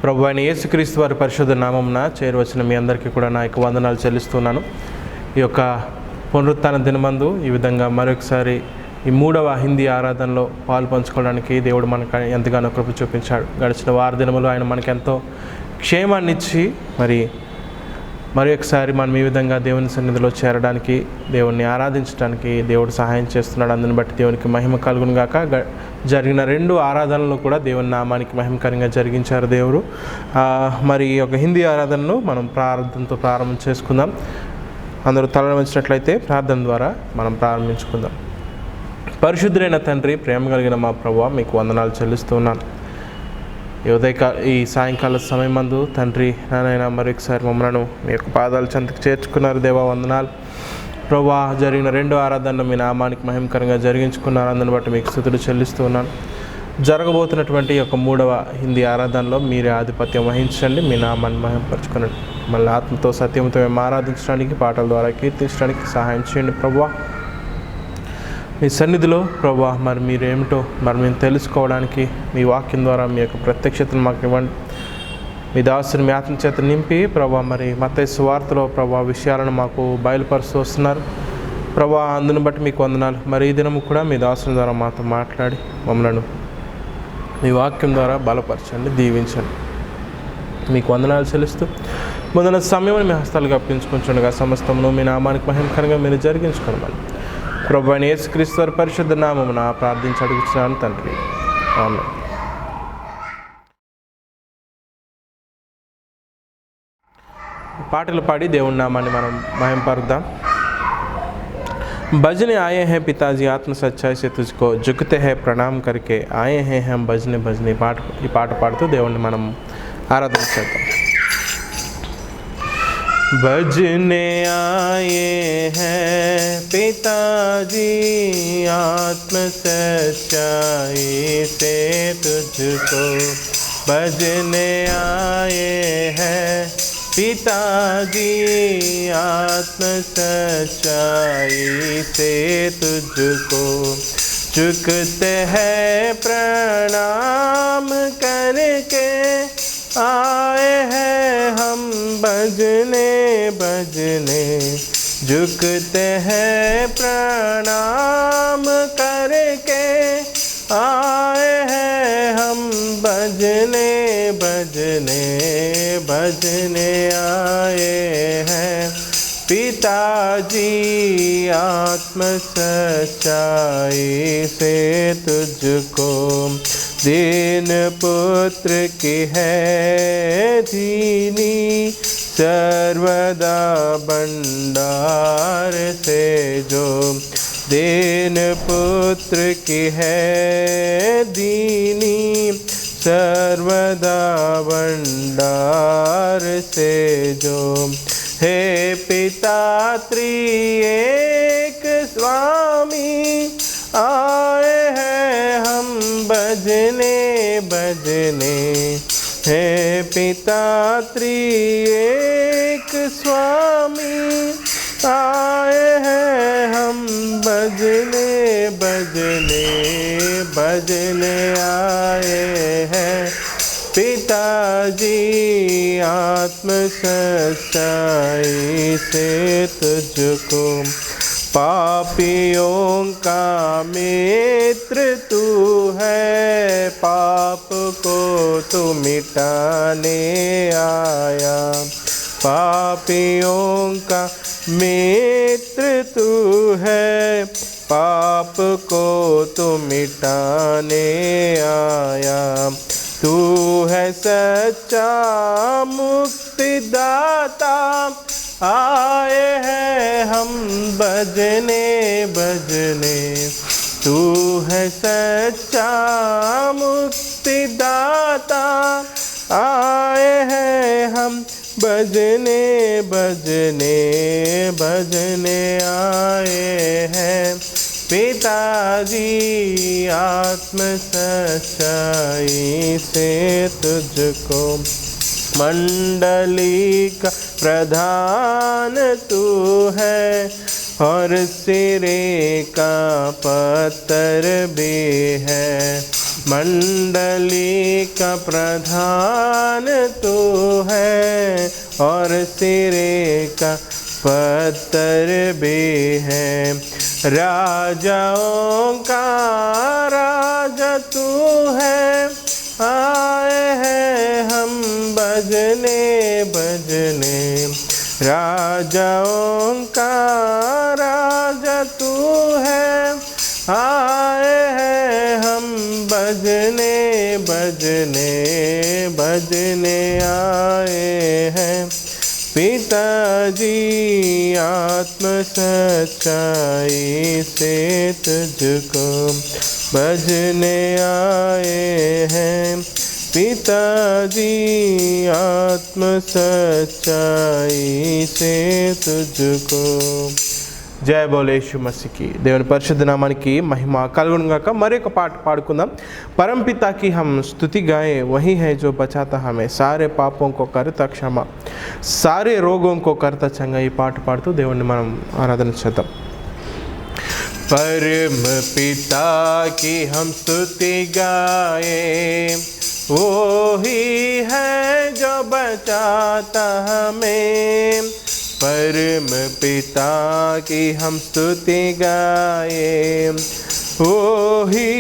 ప్రభు అయిన యేసుక్రీస్తు వారి పరిశుద్ధ నామమున చేరవచ్చిన మీ అందరికీ కూడా నా యొక్క వందనాలు చెల్లిస్తున్నాను. ఈ యొక్క పునరుత్థాన దినమందు ఈ విధంగా మరొకసారి ఈ 3వ హిందీ ఆరాధనలో పాలు పంచుకోవడానికి దేవుడు మనకు ఎంతగానో కృప చూపించాడు. గడిచిన వార దినములు ఆయన మనకెంతో క్షేమాన్ని ఇచ్చి మరి ఒకసారి మనం ఈ విధంగా దేవుని సన్నిధిలో చేరడానికి, దేవుణ్ణి ఆరాధించడానికి దేవుడు సహాయం చేస్తున్నాడు. అందుని బట్టి దేవునికి మహిమ కలుగును గాక. జరిగిన 2 ఆరాధనలు కూడా దేవుని నామానికి మహిమకరంగా జరిగించారు దేవుడు. మరి ఈ యొక్క హిందీ ఆరాధనను మనం ప్రార్థనతో ప్రారంభం చేసుకుందాం. అందరూ తలను వంచినట్లయితే ప్రార్థన ద్వారా మనం ప్రారంభించుకుందాం. పరిశుద్ధులైన తండ్రి, ప్రేమ కలిగిన మా ప్రభువా, మీకు వందనాలు చెల్లిస్తున్నాను. ఈ సాయంకాల సమయమందు తండ్రి నాయన మరొకసారి మమ్మలను మీ యొక్క పాదాల చెంతకు చేర్చుకున్నారు. దేవా వందనాలు ప్రభువా. జరిగిన 2 ఆరాధనలు మీ నామానికి మహిమకరంగా జరిగించుకున్నారు. అందుని బట్టి మీకు స్తుతులు చెల్లిస్తున్నాను. జరగబోతున్నటువంటి ఈ యొక్క 3వ హిందీ ఆరాధనలో మీరే ఆధిపత్యం వహించండి. మీ నామాన్ని మహిమపరచుకునండి. మళ్ళీ ఆత్మతో సత్యంతో మేము ఆరాధించడానికి, పాటల ద్వారా కీర్తించడానికి సహాయం చేయండి ప్రభువా. మీ సన్నిధిలో ప్రభువా మరి మీరేమిటో మేము తెలుసుకోవడానికి మీ వాక్యం ద్వారా మీ యొక్క ప్రత్యక్షతను మాకు ఇవ్వండి. మీ దాసుని మీ ఆత్మచేత నింపి ప్రభువా మరి మత్తయి సువార్తలో ప్రభువా విషయాలను మాకు బయలుపరుస్తూ వస్తున్నారు ప్రభువా. అందుని బట్టి మీకు వందనాలు. మరి ఈ దినము కూడా మీ దాసుని ద్వారా మాతో మాట్లాడి మమ్మలను మీ వాక్యం ద్వారా బలపరచండి, దీవించండి. మీకు వందనాలు చెల్లిస్తూ మొదలైన సమయం మీ హస్తాలుగా అప్పించుకుంటుండగా సమస్తమును మీ నామానికి మహిమకరంగా మీరు జరిగించుకోవాలి. ప్రభు అయిన యేసుక్రీస్తు వారి పరిశుద్ధ నామమున ప్రార్థించి అడుగుతున్నాను తండ్రి, ఆమేన్. పాటలు పాడి దేవుని నామాన్ని మనం మహిమపరుద్దాం. भजने आए हैं पिताजी आत्म सच्चाई से तुझको झुकते हैं प्रणाम करके आए हैं हम भजने भजने ఈ పాట పాడుతూ దేవుణ్ణి మనం ఆరాధన చేద్దాం. भजने आए हैं पिताजी आत्म सच्चाई से तुझको भजने आए हैं पिताजी आत्म सच्चाई से तुझको झुकते हैं प्रणाम करके आए हैं हम भजने भजने झुकते हैं प्रणाम करके आए हैं हम भजने भजने भजने आए हैं पिताजी आत्म सच्चाई से तुझको दीन पुत्र की है दीनी सर्वदा भंडार से जो दीन पुत्र की है दीनी सर्वदा भंडार से जो हे पिता त्रिएक स्वामी आए हैं हम भजने भजने हे पिता त्रिएक स्वामी आए हैं हम भजने भजने भजने आए हैं पिताजी आत्म सच्चाई से तुझको पापियों का मित्र तू है पाप को तू मिटाने आया पापियों का मित्र तू है पाप को तू मिटाने आया तू है सच्चा मुक्तिदाता आए हैं हम भजने भजने तू है सच्चा मुक्तिदाता आए हैं हम भजने भजने भजने आए हैं पिताजी आत्म सच्चाई से तुझको मंडली का प्रधान तू है और सिरे का पत्थर भी है मंडली का प्रधान तू है और सिरे का पत्थर भी है। राजाओं का राजा तू है, आए हैं हम बजने बजने। राजाओं का राजा तू है, आए हैं हम बजने बजने बजने आए हैं। पिताजी आत्म सच्चाई से तुझको बजने आए हैं। पिताजी आत्म सच्चाई से तुझको। जय बोले यीशु मसीह की। దేవుని పరిశుద్ధ నామానికి మహిమ కలుగును గాక। మరొక పాట పాడుకుందాం। परमपिता की हम स्तुति गाएं, वही है जो बचाता हमें, सारे पापों को करता क्षमा, सारे रोगों को करता चंगा। ఈ పాట పాడుతూ దేవుణ్ణి మనం ఆరాధన చేద్దాం। परम पिता की हम स्तुति गाएं, वो ही है जो बचाता हमें। परम पिता की हम स्तुति गाएं, वो ही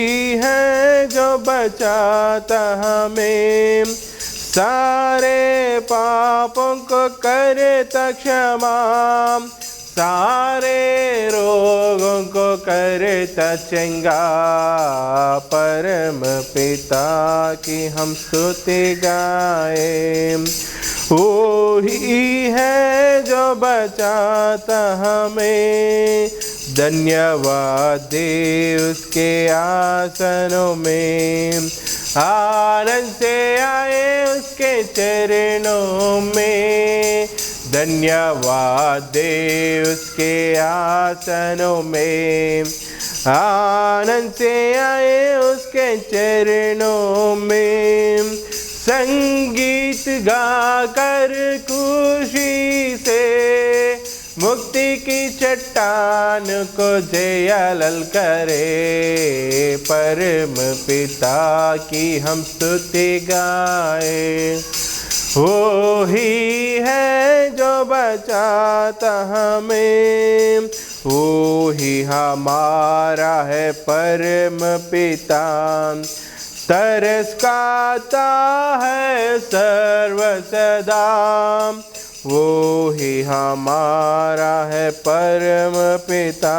है जो बचाता हमें। सारे पापों को करता क्षमा, सारे रोगों को करता चंगा। परम पिता की हम स्तुति गाएं, वो ही है जो बचाता हमें। धन्यवाद दे उसके आसनों में, आनंद से आए उसके चरणों में। धन्यवाद दे उसके आसनों में, आनंद से आए उसके चरणों में। संगीत गाकर खुशी से मुक्ति की चट्टान को जयलल करे। परम पिता की हम स्तुति गाएं, वो ही है जो बचाता हमें। वो ही हमारा है परम पिता, तरस खाता है सर्व सदा। वो ही हमारा है परम पिता,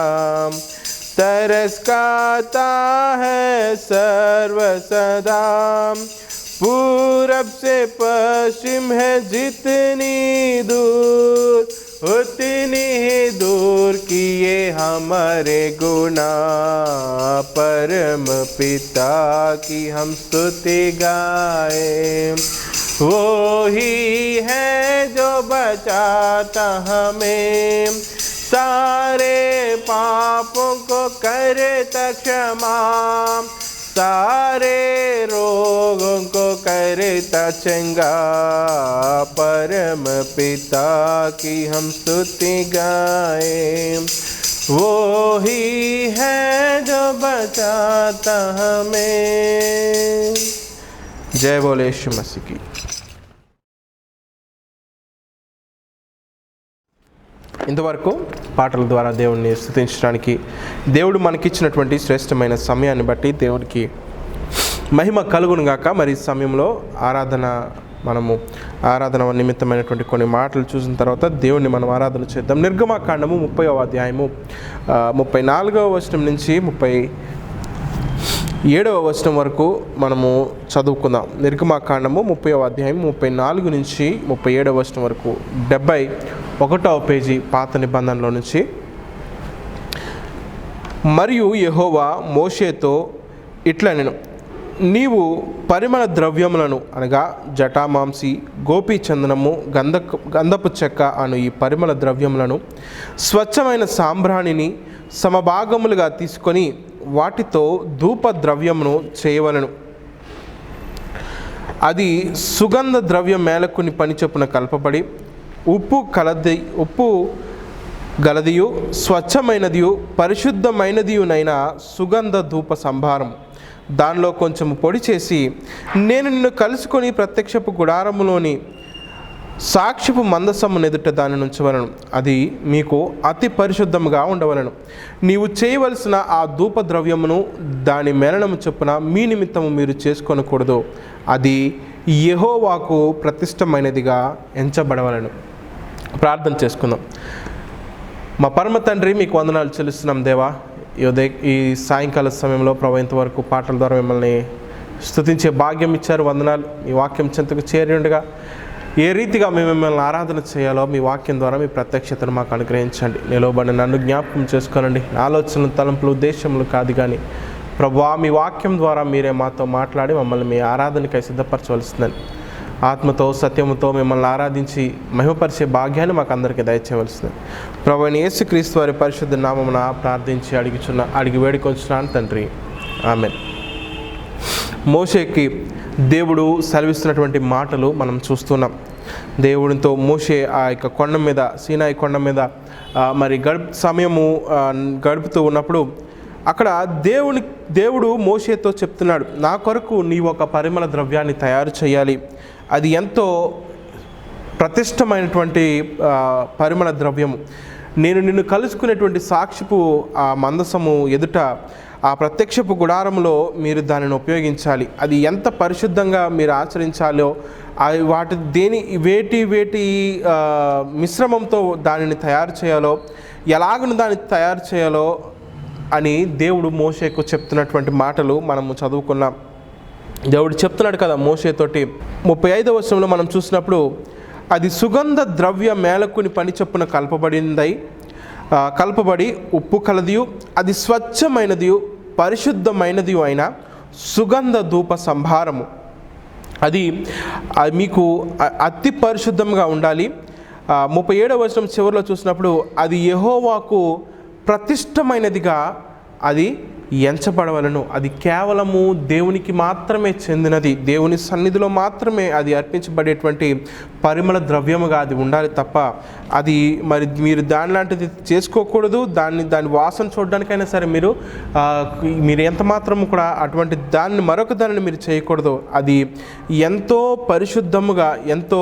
तरस खाता है सर्व सदा। पूरब से पश्चिम है जितनी दूर, उतनी ही दूर किए हमारे गुनाह। परम पिता की हम स्तुति गाएं, वो ही है जो बचाता हमें। सारे पापों को करता क्षमा, सारे रोगों को करता चंगा। परम पिता की हम स्तुति गाएं, वो ही है जो बचाता हमें। जय बोले यीशु मसीह की। ఇంతవరకు పాటల ద్వారా దేవుణ్ణి స్తుతించడానికి, దేవుడు మనకిచ్చినటువంటి శ్రేష్టమైన సమయాన్ని బట్టి దేవుడికి మహిమ కలుగును గాక। మరి ఈ సమయంలో ఆరాధన నిమిత్తమైనటువంటి కొన్ని మాటలు చూసిన తర్వాత దేవుణ్ణి మనం ఆరాధన చేద్దాం। నిర్గమాకాండము 30వ అధ్యాయము 34వ వచనం నుంచి 37వ వచనం వరకు మనము చదువుకుందాం। నిర్గమాకాండము 30వ అధ్యాయం 34 నుంచి 37వ వచనం వరకు, 71వ పేజీ పాత నిబంధనలో నుంచి। మరియు యెహోవా మోషేతో ఇట్లనెను, నీవు పరిమళ ద్రవ్యములను అనగా జటామాంసి, గోపీచందనము, గంధపు చెక్క అను ఈ పరిమళ ద్రవ్యములను, స్వచ్ఛమైన సాంబ్రాణిని సమభాగములుగా తీసుకొని వాటితో ధూప ద్రవ్యమును చేయవలెను। అది సుగంధ ద్రవ్య మేలకుని పని చొప్పున కలపబడి ఉప్పు గలదియు స్వచ్ఛమైనదియు పరిశుద్ధమైనదియునైన సుగంధ ధూప సంభారం దానిలో కొంచెం పొడి చేసి నేను నిన్ను కలుసుకొని ప్రత్యక్షపు గుడారములోని సాక్ష్యపు మందసము ఎదుట దానిని ఉంచవలను. అది మీకు అతి పరిశుద్ధముగా ఉండవలను. నీవు చేయవలసిన ఆ ధూప ద్రవ్యమును దాని మేళనము చొప్పున మీ నిమిత్తము మీరు చేసుకొనకూడదు. అది యెహోవాకు ప్రతిష్టమైనదిగా ఎంచబడవలను. ప్రార్థన చేసుకుందాం. మా పరమ తండ్రి, మీకు వందనాలు చెల్లిస్తున్నాం దేవా. ఈ సాయంకాల సమయంలో ప్రభు ఇంతవరకు పాటల ద్వారా మిమ్మల్ని స్తుతించే భాగ్యం ఇచ్చారు. వందనాలు. మీ వాక్యం చెంతకు చేరి ఉండగా ఏ రీతిగా మేము మిమ్మల్ని ఆరాధన చేయాలో మీ వాక్యం ద్వారా మీ ప్రత్యక్షతను మాకు అనుగ్రహించండి. నిలవబడిన నన్ను జ్ఞాపకం చేసుకోనండి. నా ఆలోచనలు, తలంపులు, ఉద్దేశములు కాదు కానీ ప్రభువా మీ వాక్యం ద్వారా మీరే మాతో మాట్లాడి మమ్మల్ని మీ ఆరాధనకై సిద్ధపరచవలసిందని, ఆత్మతో సత్యముతో మిమ్మల్ని ఆరాధించి మహిమపరిచే భాగ్యాన్ని మాకు అందరికీ దయచేయవలసింది. ప్రభువైన యేసుక్రీస్తు వారి పరిశుద్ధ నామమున ప్రార్థించి అడిగి వేడుకొంచున్నాను తండ్రి. ఆమేన్. మోషేకి దేవుడు సెలవిస్తున్నటువంటి మాటలు మనం చూస్తున్నాం. దేవునితో మోషే ఆ యొక్క కొండ మీద, సీనాయి కొండ మీద మరి సమయము గడుపుతూ ఉన్నప్పుడు అక్కడ దేవుడు మోషేతో చెప్తున్నాడు, నా కొరకు నీవు ఒక పరిమళ ద్రవ్యాన్ని తయారు చేయాలి. అది ఎంతో ప్రతిష్టమైనటువంటి పరిమళ ద్రవ్యము. నేను నిన్ను కలుసుకునేటువంటి సాక్షిపు ఆ మందసము ఎదుట ఆ ప్రత్యక్షపు గుడారంలో మీరు దానిని ఉపయోగించాలి. అది ఎంత పరిశుద్ధంగా మీరు ఆచరించాలో, వేటి మిశ్రమంతో దానిని తయారు చేయాలో, ఎలాగను దాన్ని తయారు చేయాలో అని దేవుడు మోషేకు చెప్తున్నటువంటి మాటలు మనము చదువుకున్నాం. దేవుడు చెప్తున్నాడు కదా మోషేతోటి. 35వ వచనంలో మనం చూసినప్పుడు, అది సుగంధ ద్రవ్య మేళకుని పని చొప్పున కలపబడి ఉప్పు కలదియు, అది స్వచ్ఛమైనదియు పరిశుద్ధమైనది అయిన సుగంధ ధూప సంభారము. అది మీకు అతి పరిశుద్ధంగా ఉండాలి. 37వ వచనం చివరిలో చూసినప్పుడు, అది యెహోవాకు ప్రతిష్టమైనదిగా అది ఎంచబడవలను. అది కేవలము దేవునికి మాత్రమే చెందినది, దేవుని సన్నిధిలో మాత్రమే అది అర్పించబడేటువంటి పరిమళ ద్రవ్యముగా అది ఉండాలి తప్ప అది మరి మీరు దాని లాంటిది చేసుకోకూడదు. దాని వాసన చూడడానికైనా సరే మీరు ఎంత మాత్రము కూడా అటువంటి మరొక దానిని మీరు చేయకూడదు. అది ఎంతో పరిశుద్ధముగా, ఎంతో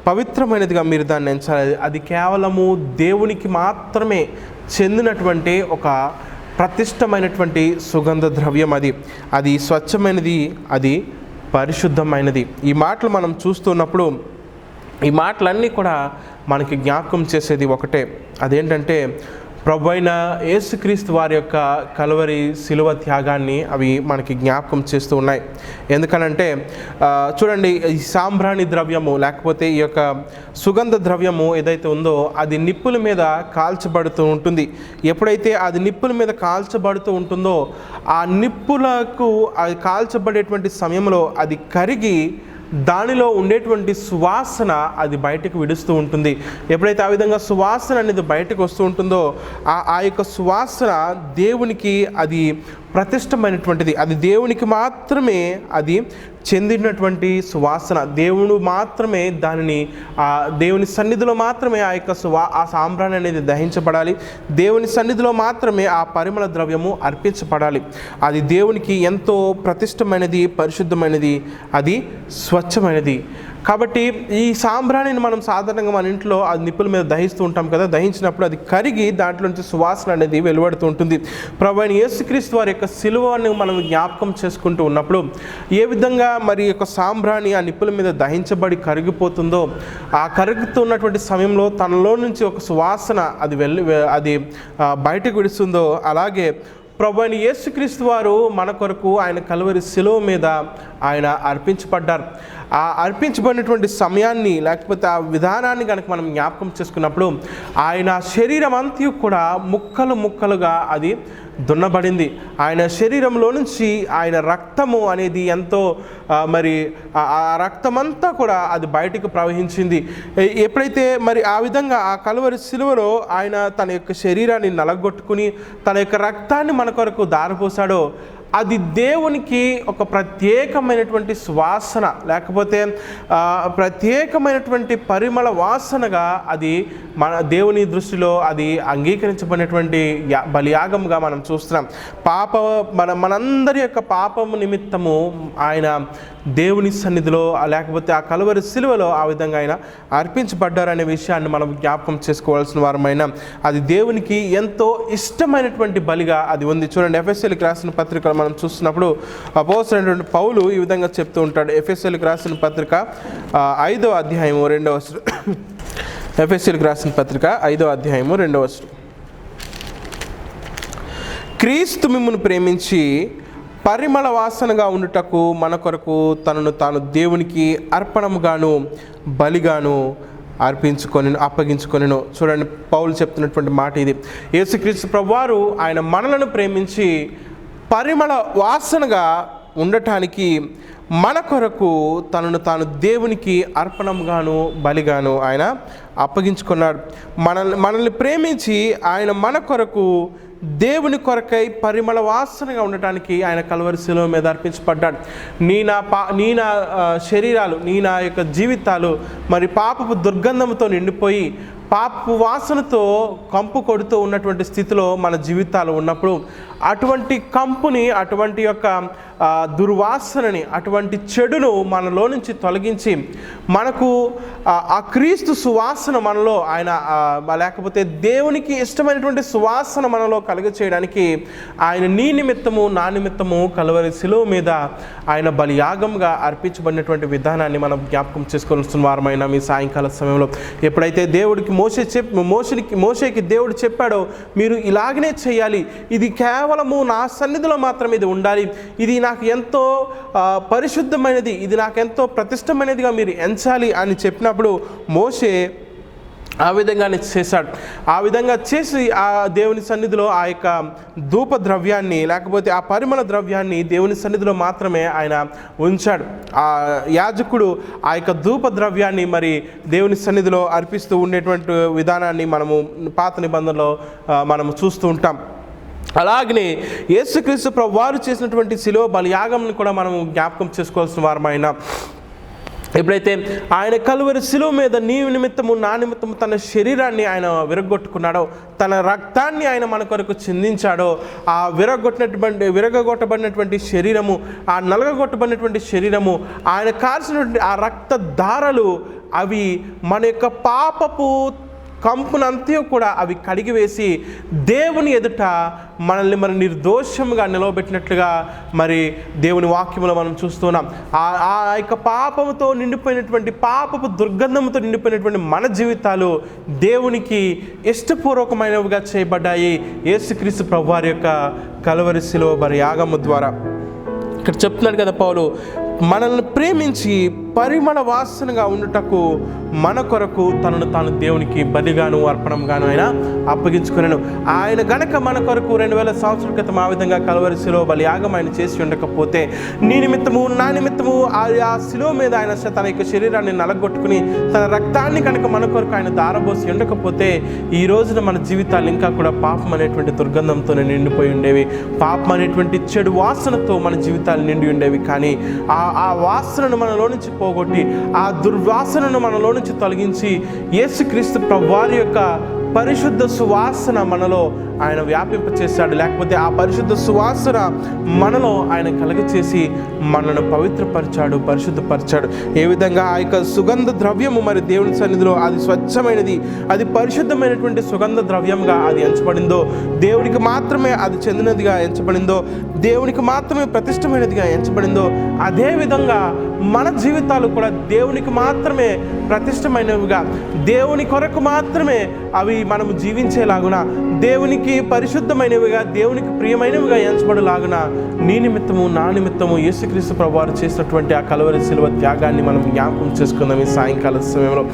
పవిత్రమైనదిగా మీరు దాన్ని ఎంచాలి. అది కేవలము దేవునికి మాత్రమే చెందినటువంటి ఒక ప్రతిష్టమైనటువంటి సుగంధ ద్రవ్యం. అది స్వచ్ఛమైనది, అది పరిశుద్ధమైనది. ఈ మాటలు మనం చూస్తున్నప్పుడు ఈ మాటలన్నీ కూడా మనకి జ్ఞాపకం చేసేది ఒకటే. అదేంటంటే ప్రభువైన యేసుక్రీస్తు వారి యొక్క కల్వరి శిలువ త్యాగాన్ని అవి మనకి జ్ఞాపకం చేస్తూ ఉన్నాయి. ఎందుకనంటే చూడండి, ఈ సాంబ్రాణి ద్రవ్యము లేకపోతే ఈ యొక్క సుగంధ ద్రవ్యము ఏదైతే ఉందో అది నిప్పుల మీద కాల్చబడుతూ ఉంటుంది. ఎప్పుడైతే అది నిప్పుల మీద కాల్చబడుతూ ఉంటుందో ఆ నిప్పులకు అది కాల్చబడేటువంటి సమయంలో అది కరిగి దానిలో ఉండేటువంటి సువాసన అది బయటకు విడుస్తూ ఉంటుంది. ఎప్పుడైతే ఆ విధంగా సువాసన అనేది బయటకు వస్తూ ఉంటుందో ఆ యొక్క సువాసన దేవునికి అది ప్రతిష్టమైనటువంటిది. అది దేవునికి మాత్రమే అది చెందినటువంటి సువాసన. దేవుడు మాత్రమే దానిని దేవుని సన్నిధిలో మాత్రమే ఆ సాంబ్రాణి అనేది దహించబడాలి. దేవుని సన్నిధిలో మాత్రమే ఆ పరిమళ ద్రవ్యము అర్పించబడాలి. అది దేవునికి ఎంతో ప్రతిష్టమైనది, పరిశుద్ధమైనది, అది స్వచ్ఛమైనది. కాబట్టి ఈ సాంబ్రాణిని మనం సాధారణంగా మన ఇంట్లో అది నిప్పుల మీద దహిస్తూ ఉంటాం కదా. దహించినప్పుడు అది కరిగి దాంట్లో నుంచి సువాసన అనేది వెలువడుతూ ఉంటుంది. ప్రభువైన యేసుక్రీస్తు వారి యొక్క సిలువను మనం జ్ఞాపకం చేసుకుంటూ ఉన్నప్పుడు ఏ విధంగా మరి యొక్క సాంబ్రాణి ఆ నిప్పుల మీద దహించబడి కరిగిపోతుందో, ఆ కరుగుతున్నటువంటి సమయంలో తనలో నుంచి ఒక సువాసన అది బయటకు విడుస్తుందో, అలాగే ప్రభువైన యేసుక్రీస్తు వారు మన కొరకు ఆయన కల్వరి శిలువ మీద ఆయన అర్పించబడ్డారు. ఆ అర్పించబడినటువంటి సమయాన్ని లేకపోతే ఆ విధానాన్ని కనుక మనం జ్ఞాపకం చేసుకున్నప్పుడు ఆయన శరీరం అంతా కూడా ముక్కలు ముక్కలుగా అది దున్నబడింది. ఆయన శరీరంలో నుంచి ఆయన రక్తము అనేది ఎంతో మరి ఆ రక్తమంతా కూడా అది బయటకు ప్రవహించింది. ఎప్పుడైతే మరి ఆ విధంగా ఆ కల్వరి శిలువలో ఆయన తన యొక్క శరీరాన్ని నలగొట్టుకుని తన యొక్క రక్తాన్ని మన కొరకు దారపోసాడో అది దేవునికి ఒక ప్రత్యేకమైనటువంటి సువాసన, లేకపోతే ప్రత్యేకమైనటువంటి పరిమళ వాసనగా అది మన దేవుని దృష్టిలో అది అంగీకరించబడినటువంటి బలియాగంగా మనం చూస్తున్నాం. మనందరి యొక్క పాపము నిమిత్తము ఆయన దేవుని సన్నిధిలో, లేకపోతే ఆ కలువరి సిలువలో ఆ విధంగా ఆయన అర్పించబడ్డారనే విషయాన్ని మనం జ్ఞాపకం చేసుకోవాల్సిన వారమైన అది దేవునికి ఎంతో ఇష్టమైనటువంటి బలిగా అది ఉంది. చూడండి, ఎఫెసీయులకు రాసిన పత్రికలు మనం చూస్తున్నప్పుడు అపోస్తలుడైనటువంటి పౌలు ఈ విధంగా చెప్తూ ఉంటాడు. ఎఫెసీయులకు రాసిన పత్రిక 5వ అధ్యాయము 2వ వచనం. ఎఫెసీయులకు రాసిన పత్రిక 5వ అధ్యాయము 2వ వచనం. క్రీస్తు మిమ్మును ప్రేమించి పరిమళ వాసనగా ఉండుటకు మన కొరకు తనను తాను దేవునికి అర్పణముగాను బలిగాను అప్పగించుకొనెను. చూడండి, పౌలు చెప్తున్నటువంటి మాట ఇది. యేసుక్రీస్తు ప్రభువారు ఆయన మనలను ప్రేమించి పరిమళ వాసనగా ఉండటానికి మన కొరకు తనను తాను దేవునికి అర్పణంగాను బలిగాను ఆయన అప్పగించుకున్నాడు. మనల్ని ప్రేమించి ఆయన మన కొరకు దేవుని కొరకై పరిమళ వాసనగా ఉండటానికి ఆయన కలువరి శిలువ మీద అర్పించబడ్డాడు. నీ నా శరీరాలు, నా యొక్క జీవితాలు మరి పాపపు దుర్గంధంతో నిండిపోయి పాపపు వాసనతో కంపు కొడుతూ ఉన్నటువంటి స్థితిలో మన జీవితాలు ఉన్నప్పుడు అటువంటి కంపుని, అటువంటి యొక్క దుర్వాసనని, అటువంటి చెడును మనలో నుంచి తొలగించి మనకు ఆ క్రీస్తు సువాసన మనలో ఆయన లేకపోతే దేవునికి ఇష్టమైనటువంటి సువాసన మనలో కలుగచేయడానికి ఆయన నీ నిమిత్తము నా నిమిత్తము కలువరి శిలువ మీద ఆయన బలియాగంగా అర్పించబడినటువంటి విధానాన్ని మనం జ్ఞాపకం చేసుకోవాల్సిన వారమైన మీ సాయంకాల సమయంలో ఎప్పుడైతే దేవుడికి మోషేకి దేవుడు చెప్పాడో మీరు ఇలాగనే చేయాలి, ఇది కేవలము నా సన్నిధిలో మాత్రమే ఇది ఉండాలి, ఇది నాకు ఎంతో పరిశుద్ధమైనది, ఇది నాకు ఎంతో ప్రతిష్టమైనదిగా మీరు ఎంచాలి అని చెప్పినప్పుడు మోషే ఆ విధంగానే చేశాడు. ఆ విధంగా చేసి ఆ దేవుని సన్నిధిలో ఆ యొక్క ధూప ద్రవ్యాన్ని, లేకపోతే ఆ పరిమళ ద్రవ్యాన్ని దేవుని సన్నిధిలో మాత్రమే ఆయన ఉంచాడు. ఆ యాజకుడు ఆ యొక్క ధూప ద్రవ్యాన్ని మరి దేవుని సన్నిధిలో అర్పిస్తూ ఉండేటువంటి విధానాన్ని మనము పాత నిబంధనలో మనము చూస్తూ ఉంటాం. అలాగనే యేసుక్రీస్తు ప్రభువారు చేసినటువంటి శిలువ బలియాగంను కూడా మనం జ్ఞాపకం చేసుకోవాల్సిన వారమైన ఎప్పుడైతే ఆయన కలువరి శిలువ మీద నీ నిమిత్తము నా నిమిత్తము తన శరీరాన్ని ఆయన విరగొట్టుకున్నాడో, తన రక్తాన్ని ఆయన మన కొరకు చిందించాడో, ఆ విరగొట్టబడినటువంటి శరీరము, ఆ నలగగొట్టబడినటువంటి శరీరము, ఆయన కాల్చినటువంటి ఆ రక్త ధారలు అవి మన యొక్క పాపపు కంపునంతా కూడా అవి కడిగివేసి దేవుని ఎదుట మనల్ని మరి నిర్దోషంగా నిలవబెట్టినట్లుగా మరి దేవుని వాక్యములో మనం చూస్తున్నాం. ఆ యొక్క పాపముతో నిండిపోయినటువంటి, పాపపు దుర్గంధంతో నిండిపోయినటువంటి మన జీవితాలు దేవునికి ఇష్టపూర్వకమైనవిగా చేయబడ్డాయి యేసుక్రీస్తు ప్రభువారి యొక్క కలువరి శిలువ బలియాగము ద్వారా. ఇక్కడ చెప్తున్నాడు కదా పౌలు, మనల్ని ప్రేమించి పరిమళ వాసనగా ఉండుటకు మన కొరకు తనను తాను దేవునికి బలిగాను అర్పణంగాను ఆయన అప్పగించుకున్నాను. ఆయన గనక మన కొరకు 2000 సంవత్సరాల క్రితం ఆ విధంగా కలువరి శిలువ బలియాగం ఆయన చేసి ఉండకపోతే, నీ నిమిత్తము నా నిమిత్తము ఆ శిలువ మీద ఆయన తన యొక్క శరీరాన్ని నలగొట్టుకుని తన రక్తాన్ని కనుక మన కొరకు ఆయన దారబోసి ఉండకపోతే ఈ రోజున మన జీవితాలు ఇంకా కూడా పాపం అనేటువంటి దుర్గంధంతో నిండిపోయి ఉండేవి. పాపం అనేటువంటి చెడు వాసనతో మన జీవితాలు నిండి ఉండేవి. కానీ ఆ వాసనను మనలో నుంచి పోగొట్టి, ఆ దుర్వాసనను మనలో నుంచి తొలగించి యేసుక్రీస్తు ప్రభువారి యొక్క పరిశుద్ధ సువాసన మనలో ఆయన వ్యాపింపచేశాడు. లేకపోతే ఆ పరిశుద్ధ సువాసన మనలో ఆయన కలగచేసి మనను పవిత్రపరిచాడు, పరిశుద్ధపరిచాడు. ఏ విధంగా ఆ యొక్క సుగంధ ద్రవ్యము మరి దేవుని సన్నిధిలో అది స్వచ్ఛమైనది, అది పరిశుద్ధమైనటువంటి సుగంధ ద్రవ్యంగా అది ఎంచబడిందో, దేవునికి మాత్రమే అది చెందినదిగా ఎంచబడిందో, దేవునికి మాత్రమే ప్రతిష్టమైనదిగా ఎంచబడిందో, అదేవిధంగా మన జీవితాలు కూడా దేవునికి మాత్రమే ప్రతిష్టమైనవిగా, దేవుని కొరకు మాత్రమే అవి మనము జీవించేలాగున, దేవునికి పరిశుద్ధమైనవిగా, దేవునికి ప్రియమైనవిగా ఎంచబడలాగున నీ నిమిత్తము నా నిమిత్తము యేసుక్రీస్తు ప్రభువారు చేసినటువంటి ఆ కలువరి శిలువ త్యాగాన్ని మనం జ్ఞాపకం చేసుకుందాం. ఈ సాయంకాల సమయంలో